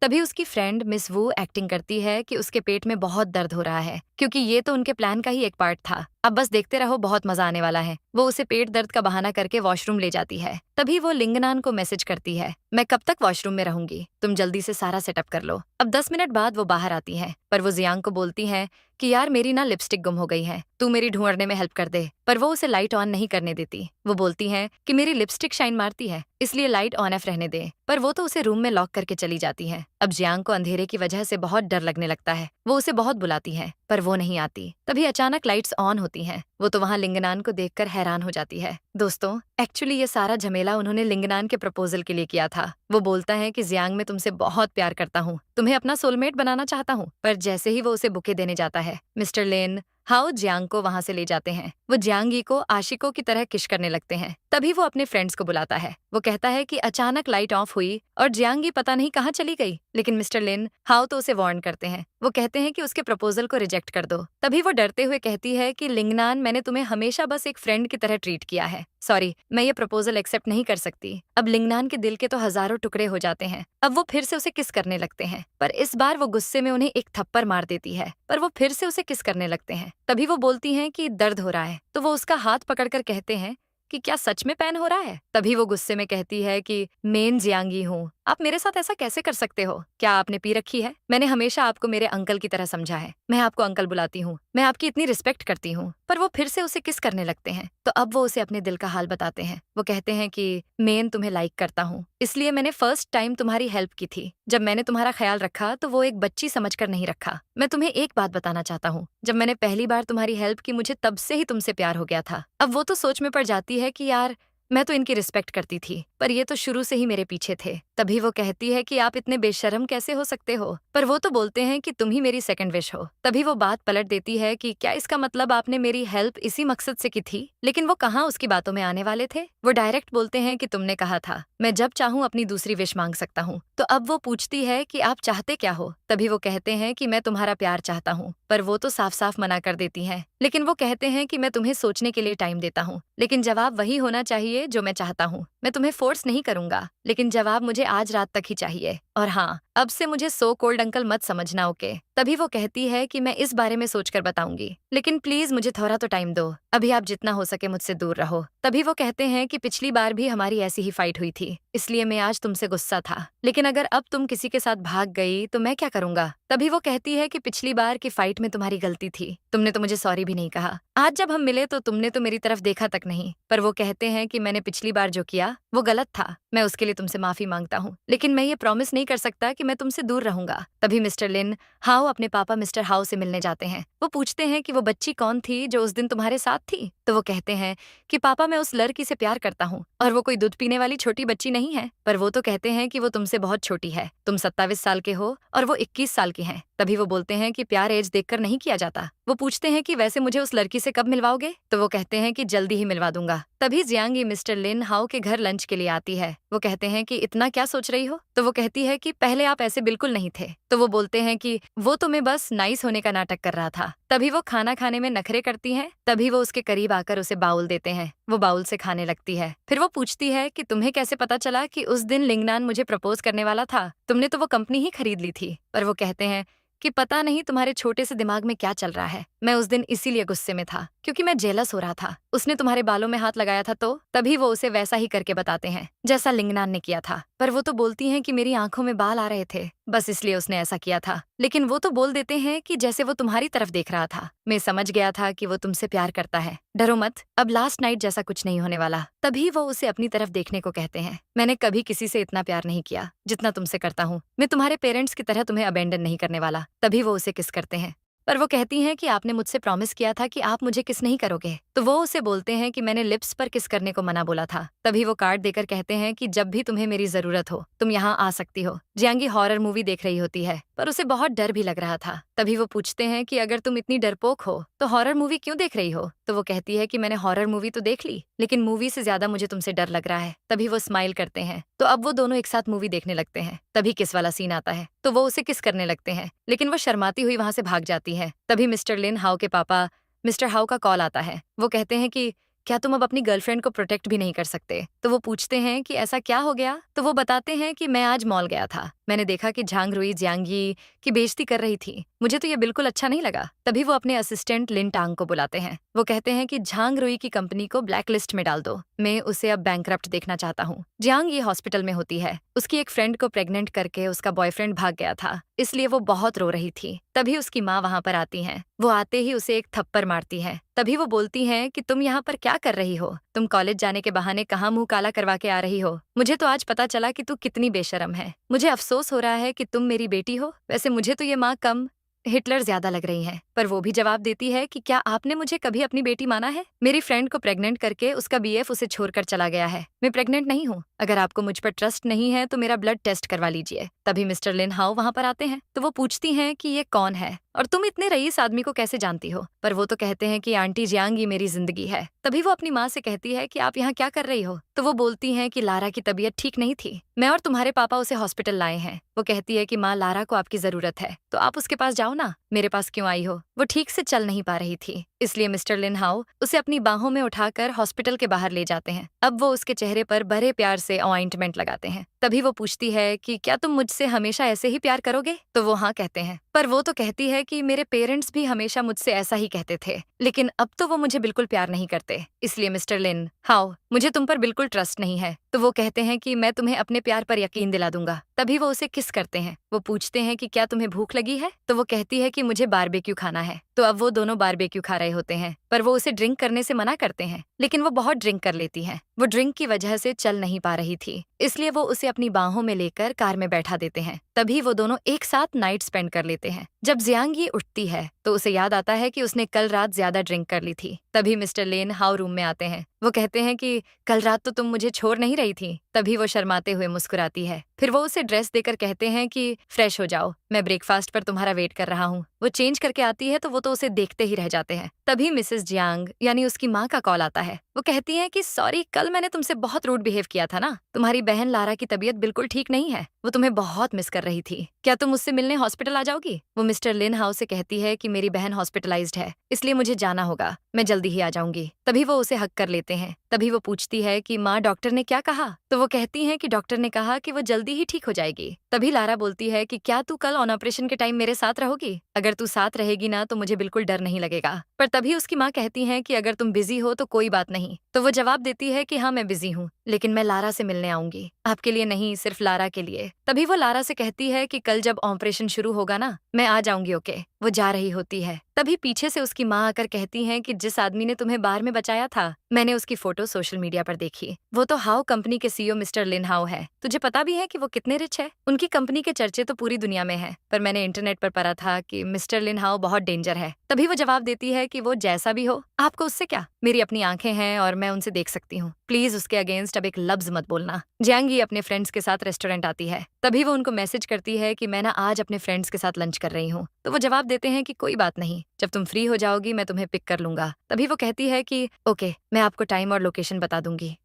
तभी उसकी फ्रेंड मिस वू एक्टिंग करती है कि उसके पेट में बहुत दर्द हो रहा है, क्योंकि ये तो उनके प्लान का ही एक पार्ट था। अब बस देखते रहो, बहुत मजा आने वाला है। वो उसे पेट दर्द का बहाना करके वॉशरूम ले जाती है। तभी वो लिंगनान को मैसेज करती है, मैं कब तक वॉशरूम में रहूंगी, तुम जल्दी से सारा सेटअप कर लो। अब 10 मिनट बाद वो बाहर आती है, पर वो जियांग को बोलती है कि यार मेरी ना लिपस्टिक गुम हो गई है, तू मेरी ढूंढने में हेल्प कर दे। पर वो उसे लाइट ऑन नहीं करने देती। वो बोलती है कि मेरी लिपस्टिक शाइन मारती है, इसलिए लाइट ऑन ऑफ रहने दे। पर वो तो उसे रूम में लॉक करके चली जाती है। अब जियांग को अंधेरे की वजह से बहुत डर लगने लगता है। वो उसे बहुत बुलाती है पर वो नहीं आती। तभी अचानक लाइट्स ऑन होती हैं। वो तो वहाँ लिंगनान को देखकर हैरान हो जाती है। दोस्तों, एक्चुअली ये सारा झमेला उन्होंने लिंगनान के प्रपोजल के लिए किया था। वो बोलता है कि जियांग मैं तुमसे बहुत प्यार करता हूँ, तुम्हें अपना सोलमेट बनाना चाहता हूँ। पर जैसे ही वो उसे बुके देने जाता है, मिस्टर लिन हाओ जियांग को वहां से ले जाते हैं। वो जियांगी को आशिकों की तरह किश करने लगते हैं। तभी वो अपने फ्रेंड्स को बुलाता है। वो कहता है कि अचानक लाइट ऑफ हुई और जियांगी पता नहीं कहाँ चली गई। लेकिन मिस्टर लिन हाओ तो उसे वार्न करते हैं। वो कहते हैं कि उसके प्रपोजल को रिजेक्ट कर दो। तभी वो डरते हुए कहती है कि लिंगनान मैंने तुम्हें हमेशा बस एक फ्रेंड की तरह ट्रीट किया है, सॉरी मैं ये प्रपोजल एक्सेप्ट नहीं कर सकती। अब लिंगनान के दिल के तो हजारों टुकड़े हो जाते हैं। अब वो फिर से उसे किस करने लगते हैं, पर इस बार वो गुस्से में उन्हें एक थप्पड़ मार देती है। पर वो फिर से उसे किस करने लगते हैं। तभी वो बोलती हैं कि दर्द हो रहा है, तो वो उसका हाथ पकड़कर कहते हैं कि क्या सच में पेन हो रहा है। तभी वो गुस्से में कहती है कि मेन जियांगी हूँ, आप मेरे साथ ऐसा कैसे कर सकते हो, क्या आपने पी रखी है? मैंने हमेशा आपको मेरे अंकल की तरह समझा है, मैं आपको अंकल बुलाती हूँ, मैं आपकी इतनी रिस्पेक्ट करती हूँ। पर वो फिर से उसे किस करने लगते हैं। तो अब वो उसे अपने दिल का हाल बताते हैं। वो कहते हैं कि मेन तुम्हें लाइक करता हूँ, इसलिए मैंने फर्स्ट टाइम तुम्हारी हेल्प की थी। जब मैंने तुम्हारा ख्याल रखा तो वो एक बच्ची समझकर नहीं रखा। मैं तुम्हें एक बात बताना चाहता हूँ, जब मैंने पहली बार तुम्हारी हेल्प की मुझे तब से ही तुमसे प्यार हो गया था। अब वो तो सोच में पड़ जाती है कि यार मैं तो इनकी रिस्पेक्ट करती थी, पर ये तो शुरू से ही मेरे पीछे थे। तभी वो कहती है कि आप इतने बेशर्म कैसे हो सकते हो, पर वो तो बोलते हैं कि तुम ही मेरी सेकंड विश हो। तभी वो बात पलट देती है कि क्या इसका मतलब आपने मेरी हेल्प इसी मकसद से की थी? लेकिन वो कहाँ उसकी बातों में आने वाले थे। वो डायरेक्ट बोलते हैं कि तुमने कहा था मैं जब चाहूँ अपनी दूसरी विश मांग सकता हूँ। तो अब वो पूछती है कि आप चाहते क्या हो? तभी वो कहते हैं कि मैं तुम्हारा प्यार चाहता हूँ, पर वो तो साफ साफ मना कर देती हैं। लेकिन वो कहते हैं कि मैं तुम्हें सोचने के लिए टाइम देता हूँ, लेकिन जवाब वही होना चाहिए जो मैं चाहता हूँ। मैं तुम्हें फोर्स नहीं करूंगा, लेकिन जवाब मुझे आज रात तक ही चाहिए। और हाँ, अब से मुझे सो कोल्ड अंकल मत समझना, ओके? तभी वो कहती है कि मैं इस बारे में सोचकर बताऊंगी, लेकिन प्लीज मुझे थोड़ा तो टाइम दो, अभी आप जितना हो सके मुझसे दूर रहो। तभी वो कहते हैं कि पिछली बार भी हमारी ऐसी ही फाइट हुई थी, इसलिए मैं आज तुमसे गुस्सा था, लेकिन अगर अब तुम किसी के साथ भाग गई तो मैं क्या करूंगा? तभी वो कहती है कि पिछली बार की फाइट में तुम्हारी गलती थी, तुमने तो मुझे सॉरी भी नहीं कहा। आज जब हम मिले तो तुमने तो मेरी तरफ देखा तक नहीं। पर वो कहते हैं कि मैंने पिछली बार जो किया वो गलत था, मैं उसके लिए तुमसे माफी मांगता हूँ, लेकिन मैं ये प्रॉमिस नहीं कर सकता कि मैं तुमसे दूर रहूंगा। तभी मिस्टर लिन हाओ अपने पापा मिस्टर हाओ से मिलने जाते हैं। वो पूछते हैं कि वो बच्ची कौन थी जो उस दिन तुम्हारे साथ थी? तो वो कहते हैं कि पापा मैं उस लड़की से प्यार करता हूँ और वो कोई दूध पीने वाली छोटी बच्ची नहीं है। पर वो तो कहते हैं कि वो तुमसे बहुत छोटी है, तुम 27 साल के हो और वो 21 साल की हैं। तभी वो बोलते हैं कि प्यार एज देखकर नहीं किया जाता। वो पूछते हैं कि वैसे मुझे उस लड़की से कब मिलवाओगे? तो वो कहते हैं कि जल्दी ही मिलवा दूंगा। तभी जियांगी मिस्टर लिन हाओ के घर लंच के लिए आती है। वो कहते हैं कि इतना क्या सोच रही हो? तो वो कहती है कि पहले आप ऐसे बिल्कुल नहीं थे। तो वो बोलते हैं कि वो तो मैं बस नाइस होने का नाटक कर रहा था। तभी वो खाना खाने में नखरे करती हैं। तभी वो उसके करीब आकर उसे बाउल देते हैं। वो बाउल से खाने लगती है। फिर वो पूछती है कि तुम्हें कैसे पता चला कि उस दिन लिंगनान मुझे प्रपोज करने वाला था? तुमने तो वो कंपनी ही खरीद ली थी। पर वो कहते हैं कि पता नहीं तुम्हारे छोटे से दिमाग में क्या चल रहा है। मैं उस दिन इसीलिए गुस्से में था क्योंकि मैं जेलस हो रहा था। उसने तुम्हारे बालों में हाथ लगाया था तो तभी वो उसे वैसा ही करके बताते हैं जैसा लिंगनान ने किया था। पर वो तो बोलती हैं कि मेरी आंखों में बाल आ रहे थे। बस इसलिए उसने ऐसा किया था। लेकिन वो तो बोल देते हैं कि जैसे वो तुम्हारी तरफ देख रहा था। मैं समझ गया था कि वो तुमसे प्यार करता है। डरो मत, अब लास्ट नाइट जैसा कुछ नहीं होने वाला। तभी वो उसे अपनी तरफ देखने को कहते हैं। मैंने कभी किसी से इतना प्यार नहीं किया जितना तुमसे करता हूँ। मैं तुम्हारे पेरेंट्स की तरह तुम्हें अबेंडन नहीं करने वाला। तभी वो उसे किस करते हैं। पर वो कहती हैं कि आपने मुझसे प्रॉमिस किया था कि आप मुझे किस नहीं करोगे। तो वो उसे बोलते हैं कि मैंने लिप्स पर किस करने को मना बोला था। तभी वो कार्ड देकर कहते हैं कि जब भी तुम्हें मेरी जरूरत हो तुम यहाँ आ सकती हो। जियांगी हॉरर मूवी देख रही होती है, पर उसे बहुत डर भी लग रहा था। तभी वो पूछते हैं कि अगर तुम इतनी डरपोक हो तो हॉरर मूवी क्यों देख रही हो। तो वो कहती है कि मैंने हॉरर मूवी तो देख ली, लेकिन मूवी से ज्यादा मुझे तुमसे डर लग रहा है। तभी वो स्माइल करते हैं। तो अब वो दोनों एक साथ मूवी देखने लगते हैं। तभी किस वाला सीन आता है, तो वो उसे किस करने लगते हैं, लेकिन वो शर्माती हुई वहां से भाग जाती है। तभी मिस्टर लिन हाउ के पापा मिस्टर हाउ का कॉल आता है। वो कहते हैं कि क्या तुम अब अपनी गर्लफ्रेंड को प्रोटेक्ट भी नहीं कर सकते। तो वो पूछते हैं कि ऐसा क्या हो गया। तो वो बताते हैं कि मैं आज मॉल गया था, मैंने देखा कि झांग रुई जियांगी की बेइज्जती कर रही थी। मुझे तो ये बिल्कुल अच्छा नहीं लगा। तभी वो अपने असिस्टेंट लिन टांग को बुलाते हैं। वो कहते हैं कि झांग रुई की कंपनी को ब्लैक लिस्ट में डाल दो। मैं उसे अब बैंकरप्ट देखना चाहता हूँ। जियांग ये हॉस्पिटल में होती है। उसकी एक फ्रेंड को प्रेग्नेंट करके उसका बॉयफ्रेंड भाग गया था, इसलिए वो बहुत रो रही थी। तभी उसकी माँ वहां पर आती हैं। वो आते ही उसे एक थप्पड़ मारती है। तभी वो बोलती हैं कि तुम यहाँ पर क्या कर रही हो। तुम कॉलेज जाने के बहाने कहाँ मुंह काला करवा के आ रही हो। मुझे तो आज पता चला कि तू कितनी बेशरम है। मुझे अफसोस हो रहा है कि तुम मेरी बेटी हो। वैसे मुझे तो ये माँ कम हिटलर ज्यादा लग रही हैं। पर वो भी जवाब देती है कि क्या आपने मुझे कभी अपनी बेटी माना है। मेरी फ्रेंड को प्रेग्नेंट करके उसका बीएफ उसे छोड़कर चला गया है। मैं प्रेग्नेंट नहीं हूँ। अगर आपको मुझ पर ट्रस्ट नहीं है तो मेरा ब्लड टेस्ट करवा लीजिए। तभी मिस्टर लिन हाउ वहां पर आते हैं। तो वो पूछती हैं कि ये कौन है और तुम इतने रईस आदमी को कैसे जानती हो। पर वो तो कहते हैं कि आंटी जियांग ये मेरी जिंदगी है। तभी वो अपनी माँ से कहती है कि आप यहाँ क्या कर रही हो। तो वो बोलती हैं कि लारा की तबीयत ठीक नहीं थी, मैं और तुम्हारे पापा उसे हॉस्पिटल लाए हैं। वो कहती है कि माँ लारा को आपकी जरूरत है, तो आप उसके पास जाओ ना, मेरे पास क्यों आई हो। वो ठीक से चल नहीं पा रही थी, इसलिए मिस्टर लिन हाउ उसे अपनी बाहों में उठाकर हॉस्पिटल के बाहर ले जाते हैं। अब वो उसके चेहरे पर बड़े प्यार से ऑइंटमेंट लगाते हैं। तभी वो पूछती है कि क्या तुम मुझसे हमेशा ऐसे ही प्यार करोगे। तो वो हाँ कहते हैं। पर वो तो कहती है कि मेरे पेरेंट्स भी हमेशा मुझसे ऐसा ही कहते थे, लेकिन अब तो वो मुझे बिल्कुल प्यार नहीं करते। इसलिए मिस्टर लिन हाउ मुझे तुम पर बिल्कुल ट्रस्ट नहीं है। तो वो कहते हैं कि मैं तुम्हें अपने प्यार पर यकीन दिला दूंगा। तभी वो उसे किस करते हैं। वो पूछते हैं कि क्या तुम्हें भूख लगी है। तो वो कहती है कि मुझे बारबेक्यू खाना है। तो अब वो दोनों बारबेक्यू खा रहे होते हैं, पर वो उसे ड्रिंक करने से मना करते हैं, लेकिन वो बहुत ड्रिंक कर लेती है। वो ड्रिंक की वजह से चल नहीं पा रही थी, इसलिए वो उसे अपनी बाहों में लेकर कार में बैठा देते हैं। तभी वो दोनों एक साथ नाइट स्पेंड कर लेते हैं। जब जियांगी उठती है तो उसे याद आता है कि उसने कल रात ज्यादा ड्रिंक कर ली थी। तभी मिस्टर लेन हाउ रूम में आते हैं। वो कहते हैं कि कल रात तो तुम मुझे छोड़ नहीं रही थी। तभी वो शर्माते हुए मुस्कुराती है। फिर वो उसे ड्रेस देकर कहते हैं कि फ्रेश हो जाओ, मैं ब्रेकफास्ट पर तुम्हारा वेट कर रहा हूँ। वो चेंज करके आती है तो वो तो उसे देखते ही रह जाते हैं। तभी मिसेस जियांग यानी उसकी माँ का कॉल आता है। वो कहती हैं कि सॉरी, कल मैंने तुमसे बहुत रूड बिहेव किया था ना। तुम्हारी बहन लारा की तबीयत बिल्कुल ठीक नहीं है, वो तुम्हें बहुत मिस कर रही थी। क्या तुम उससे मिलने हॉस्पिटल आ जाओगी। वो मिस्टर लिन हाउ से कहती है कि मेरी बहन हॉस्पिटलाइज्ड है, इसलिए मुझे जाना होगा, मैं जल्दी ही आ जाऊंगी। तभी वो उसे हक कर लेते हैं। तभी वो पूछती है कि माँ डॉक्टर ने क्या कहा। तो वो कहती हैं कि डॉक्टर ने कहा कि वो जल्दी ही ठीक हो जाएगी। तभी लारा बोलती है कि क्या तू कल ऑन ऑपरेशन के टाइम मेरे साथ रहोगी। अगर तू साथ रहेगी ना तो मुझे बिल्कुल डर नहीं लगेगा। पर तभी उसकी माँ कहती है कि अगर तुम बिजी हो तो कोई बात नहीं। तो वो जवाब देती है कि हाँ मैं बिजी हूँ, लेकिन मैं लारा से मिलने आऊंगी, आपके लिए नहीं सिर्फ लारा के लिए। तभी वो लारा से कहती है कि कल जब ऑपरेशन शुरू होगा ना मैं आ जाऊंगी, ओके। वो जा रही होती है। तभी पीछे से उसकी माँ आकर कहती है कि जिस आदमी ने तुम्हें बार में बचाया था, मैंने उसकी फोटो सोशल मीडिया पर देखी। वो तो हाउ कंपनी के सीईओ मिस्टर लिन हाउ है। तुझे पता भी है कि वो कितने रिच है। उनकी कंपनी के चर्चे तो पूरी दुनिया में है, पर मैंने इंटरनेट पर पढ़ा था कि मिस्टर लिन हाउ बहुत डेंजर है। तभी वो जवाब देती है कि वो जैसा भी हो, आपको उससे क्या, मेरी अपनी आंखें हैं और मैं उनसे देख सकती हूँ। प्लीज उसके अगेंस्ट अब एक लफ्ज मत बोलना। जियांगी अपने फ्रेंड्स के साथ रेस्टोरेंट आती है। तभी वो उनको मैसेज करती है कि मैं ना आज अपने फ्रेंड्स के साथ लंच कर रही हूँ। तो वो जवाब देते हैं कि कोई बात नहीं, जब तुम फ्री हो जाओगी मैं तुम्हें पिक कर लूंगा। तभी वो कहती है कि ओके, मैं आपको टाइम और लोकेशन बता दूंगी।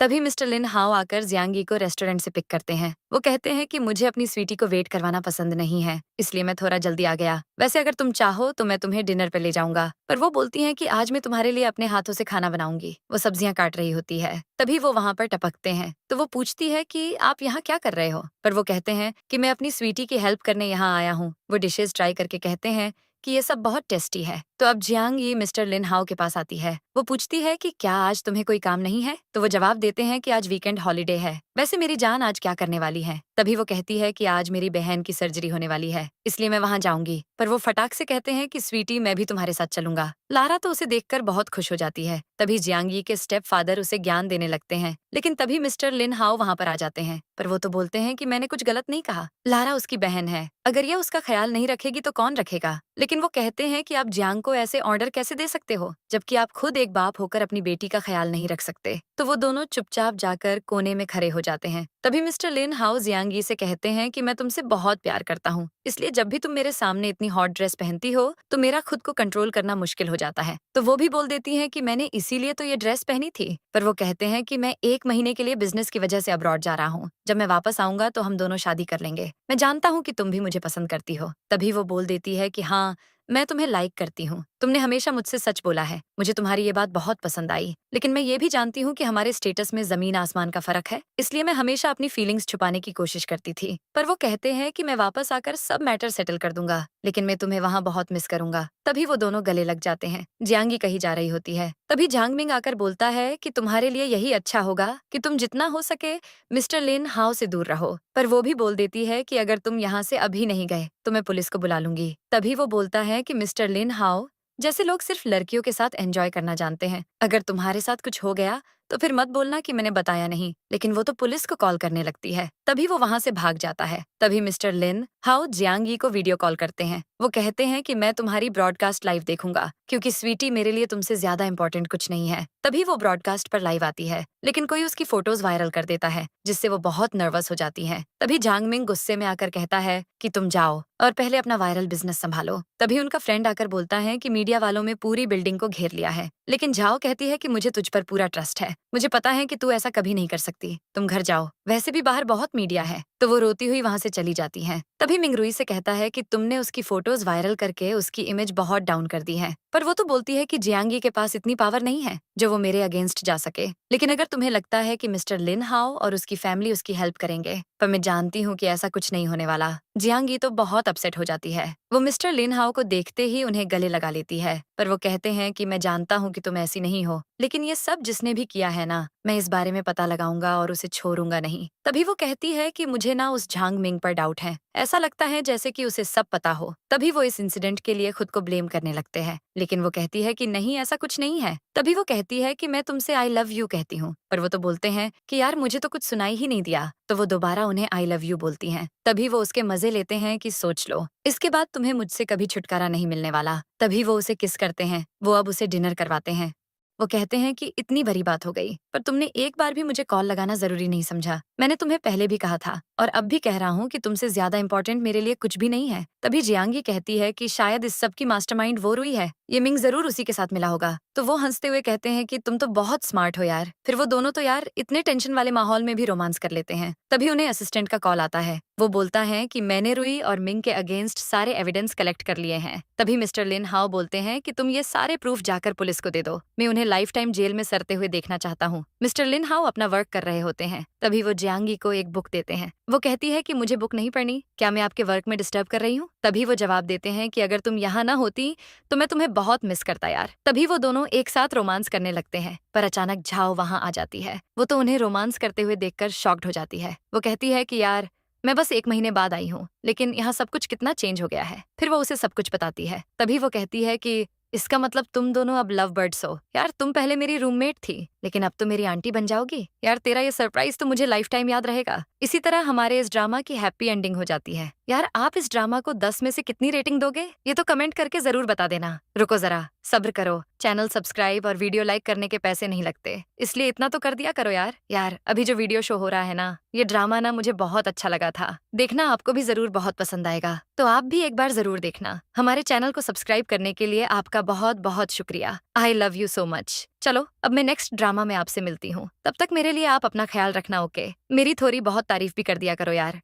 तभी मिस्टर लिन हाउ आकर जियांगी को रेस्टोरेंट से पिक करते हैं। वो कहते हैं कि मुझे अपनी स्वीटी को वेट करवाना पसंद नहीं है, इसलिए मैं थोड़ा जल्दी आ गया। वैसे अगर तुम चाहो तो मैं तुम्हें डिनर पे ले जाऊंगा। पर वो बोलती हैं कि आज मैं तुम्हारे लिए अपने हाथों से खाना बनाऊंगी। वो सब्जियां काट रही होती है। तभी वो वहां पर टपकते हैं। तो वो पूछती है कि आप यहाँ क्या कर रहे हो। पर वो कहते हैं कि मैं अपनी स्वीटी की हेल्प करने यहाँ आया हूँ। वो डिशेज ट्राई करके कहते हैं कि ये सब बहुत टेस्टी है। तो अब जियांग ये मिस्टर लिन हाउ के पास आती है। वो पूछती है कि क्या आज तुम्हें कोई काम नहीं है। तो वो जवाब देते हैं कि आज वीकेंड हॉलीडे है। वैसे मेरी जान आज क्या करने वाली है। तभी वो कहती है कि आज मेरी बहन की सर्जरी होने वाली है, इसलिए मैं वहां जाऊंगी। पर वो फटाक से कहते हैं कि स्वीटी, मैं भी तुम्हारे साथ चलूंगा। लारा तो उसे देखकर बहुत खुश हो जाती है। तभी जियांगी के स्टेप फादर उसे ज्ञान देने लगते हैं, लेकिन तभी मिस्टर लिन हाओ वहां पर आ जाते हैं। पर वो तो बोलते हैं कि मैंने कुछ गलत नहीं कहा, लारा उसकी बहन है, अगर यह उसका ख्याल नहीं रखेगी तो कौन रखेगा। लेकिन वो कहते हैं कि आप जियांग को ऐसे ऑर्डर कैसे दे सकते हो, जबकि आप खुद एक बाप होकर अपनी बेटी का ख्याल नहीं रख सकते। तो वो दोनों चुपचाप जाकर कोने में खड़े हो जाते हैं। तभी मिस्टर लिन हाउ जियांगी से कहते हैं कि मैं तुमसे बहुत प्यार करता हूँ, इसलिए जब भी तुम मेरे सामने इतनी हॉट ड्रेस पहनती हो तो मेरा खुद को कंट्रोल करना मुश्किल हो जाता है। तो वो भी बोल देती हैं कि मैंने इसीलिए तो ये ड्रेस पहनी थी। पर वो कहते हैं कि मैं 1 महीने के लिए बिजनेस की वजह से अब्रॉड जा रहा हूँ, जब मैं वापस आऊंगा तो हम दोनों शादी कर लेंगे। मैं जानता हूँ कि तुम भी मुझे पसंद करती हो। तभी वो बोल देती है कि हाँ, मैं तुम्हें लाइक करती हूँ, तुमने हमेशा मुझसे सच बोला है, मुझे तुम्हारी ये बात बहुत पसंद आई। लेकिन मैं ये भी जानती हूँ कि हमारे स्टेटस में जमीन आसमान का फर्क है, इसलिए मैं हमेशा अपनी फीलिंग्स छुपाने की कोशिश करती थी। पर वो कहते हैं कि मैं वापस आकर सब मैटर सेटल कर दूंगा, लेकिन मैं तुम्हें वहाँ बहुत मिस करूंगा। तभी वो दोनों गले लग जाते हैं। जियांगी कहीं जा रही होती है, तभी झांगमिंग आकर बोलता है कि तुम्हारे लिए यही अच्छा होगा कि तुम जितना हो सके मिस्टर लिन हाउ से दूर रहो। पर वो भी बोल देती है कि अगर तुम यहाँ से अभी नहीं गए तो मैं पुलिस को बुला लूंगी। तभी वो बोलता है कि मिस्टर लिन हाउ, जैसे लोग सिर्फ लड़कियों के साथ एंजॉय करना जानते हैं, अगर तुम्हारे साथ कुछ हो गया तो फिर मत बोलना कि मैंने बताया नहीं। लेकिन वो तो पुलिस को कॉल करने लगती है। तभी वो वहां से भाग जाता है। तभी मिस्टर लिन हाउ जियांगी को वीडियो कॉल करते हैं। वो कहते हैं कि मैं तुम्हारी ब्रॉडकास्ट लाइव देखूंगा, क्योंकि स्वीटी मेरे लिए तुमसे ज्यादा इंपॉर्टेंट कुछ नहीं है। तभी वो ब्रॉडकास्ट पर लाइव आती है, लेकिन कोई उसकी फोटोज वायरल कर देता है, जिससे वो बहुत नर्वस हो जाती है। तभी झांगमिंग गुस्से में आकर कहता है कि तुम जाओ और पहले अपना वायरल बिजनेस संभालो। तभी उनका फ्रेंड आकर बोलता है कि मीडिया वालों में पूरी बिल्डिंग को घेर लिया है, लेकिन झाओ कहती है कि मुझे तुझ पर पूरा ट्रस्ट है, मुझे पता है कि तू ऐसा कभी नहीं कर सकती, तुम घर जाओ, वैसे भी बाहर बहुत मीडिया है। तो वो रोती हुई वहां से चली जाती है। तभी मिंगरुई से कहता है कि तुमने उसकी फोटोज वायरल करके उसकी इमेज बहुत डाउन कर दी है। पर वो तो बोलती है कि जियांगी के पास इतनी पावर नहीं है जो वो मेरे अगेंस्ट जा सके। लेकिन अगर तुम्हें लगता है कि मिस्टर लिन हाओ और उसकी फैमिली उसकी हेल्प करेंगे, पर मैं जानती हूँ कि ऐसा कुछ नहीं होने वाला। जियांगी तो बहुत अपसेट हो जाती है। वो मिस्टर लिन हाओ को देखते ही उन्हें गले लगा लेती है। पर वो कहते हैं कि मैं जानता हूँ कि तुम ऐसी नहीं हो, लेकिन ये सब जिसने भी किया है ना, मैं इस बारे में पता लगाऊंगा और उसे छोड़ूंगा नहीं। तभी वो कहती है कि मुझे ना उस झांग मिंग पर डाउट है, ऐसा लगता है जैसे कि उसे सब पता हो। तभी वो इस इंसिडेंट के लिए खुद को ब्लेम करने लगते हैं, लेकिन वो कहती है कि नहीं, ऐसा कुछ नहीं है। तभी वो कहती है कि मैं तुमसे आई लव यू कहती हूँ। पर वो तो बोलते हैं कि यार मुझे तो कुछ सुनाई ही नहीं दिया। तो वो दोबारा उन्हें आई लव यू बोलती हैं। तभी वो उसके मजे लेते हैं कि सोच लो, इसके बाद तुम्हें मुझसे कभी छुटकारा नहीं मिलने वाला। तभी वो उसे किस करते हैं। वो अब उसे डिनर करवाते हैं। वो कहते हैं कि इतनी बड़ी बात हो गई, पर तुमने एक बार भी मुझे कॉल लगाना जरूरी नहीं समझा। मैंने तुम्हें पहले भी कहा था और अब भी कह रहा हूँ कि तुमसे ज्यादा इंपॉर्टेंट मेरे लिए कुछ भी नहीं है। तभी जियांगी कहती है कि शायद इस सब की मास्टरमाइंड वो रुई है, ये मिंग जरूर उसी के साथ मिला होगा। तो वो हंसते हुए कहते हैं कि तुम तो बहुत स्मार्ट हो यार। फिर वो दोनों तो यार इतने टेंशन वाले माहौल में भी रोमांस कर लेते हैं। तभी उन्हें असिस्टेंट का कॉल आता है। वो बोलता है कि मैंने रुई और मिंग के अगेंस्ट सारे एविडेंस कलेक्ट कर लिए हैं। तभी मिस्टर लिन हाओ बोलते हैं कि तुम ये सारे प्रूफ जाकर पुलिस को दे दो, मैं उन्हें लाइफ टाइम जेल में सड़ते हुए देखना चाहता हूँ। मिस्टर लिन हाओ अपना वर्क कर रहे होते हैं। तभी वो जियांगी को एक बुक देते हैं। वो कहती है कि मुझे बुक नहीं पढ़नी, क्या मैं आपके वर्क में डिस्टर्ब कर रही हूँ? तभी वो जवाब देते हैं कि अगर तुम यहाँ ना होती तो मैं तुम्हें बहुत मिस करता यार। तभी वो दोनों एक साथ रोमांस करने लगते हैं, पर अचानक झाओ वहां आ जाती है। वो तो उन्हें रोमांस करते हुए देखकर शॉक्ड हो जाती है। वो कहती है कि यार मैं बस 1 महीने बाद आई हूँ, लेकिन यहाँ सब कुछ कितना चेंज हो गया है। फिर वो उसे सब कुछ बताती है। तभी वो कहती है कि इसका मतलब तुम दोनों अब लव बर्ड्स हो। यार तुम पहले मेरी रूममेट थी, लेकिन अब तो मेरी आंटी बन जाओगी। यार तेरा ये सरप्राइज तो मुझे लाइफ टाइम याद रहेगा। इसी तरह हमारे इस ड्रामा की हैप्पी एंडिंग हो जाती है। यार आप इस ड्रामा को 10 में से कितनी रेटिंग दोगे? ये तो कमेंट करके जरूर बता देना। रुको जरा, सब्र करो। चैनल सब्सक्राइब और वीडियो लाइक करने के पैसे नहीं लगते, इसलिए इतना तो कर दिया करो यार। यार अभी जो वीडियो शो हो रहा है ना, ये ड्रामा ना मुझे बहुत अच्छा लगा था। देखना, आपको भी जरूर बहुत पसंद आएगा। तो आप भी एक बार जरूर देखना। हमारे चैनल को सब्सक्राइब करने के लिए आपका बहुत बहुत शुक्रिया। I love you so much. चलो अब मैं नेक्स्ट ड्रामा में आपसे मिलती हूँ। तब तक मेरे लिए आप अपना ख्याल रखना, ओके? मेरी थोड़ी बहुत तारीफ भी कर दिया करो यार।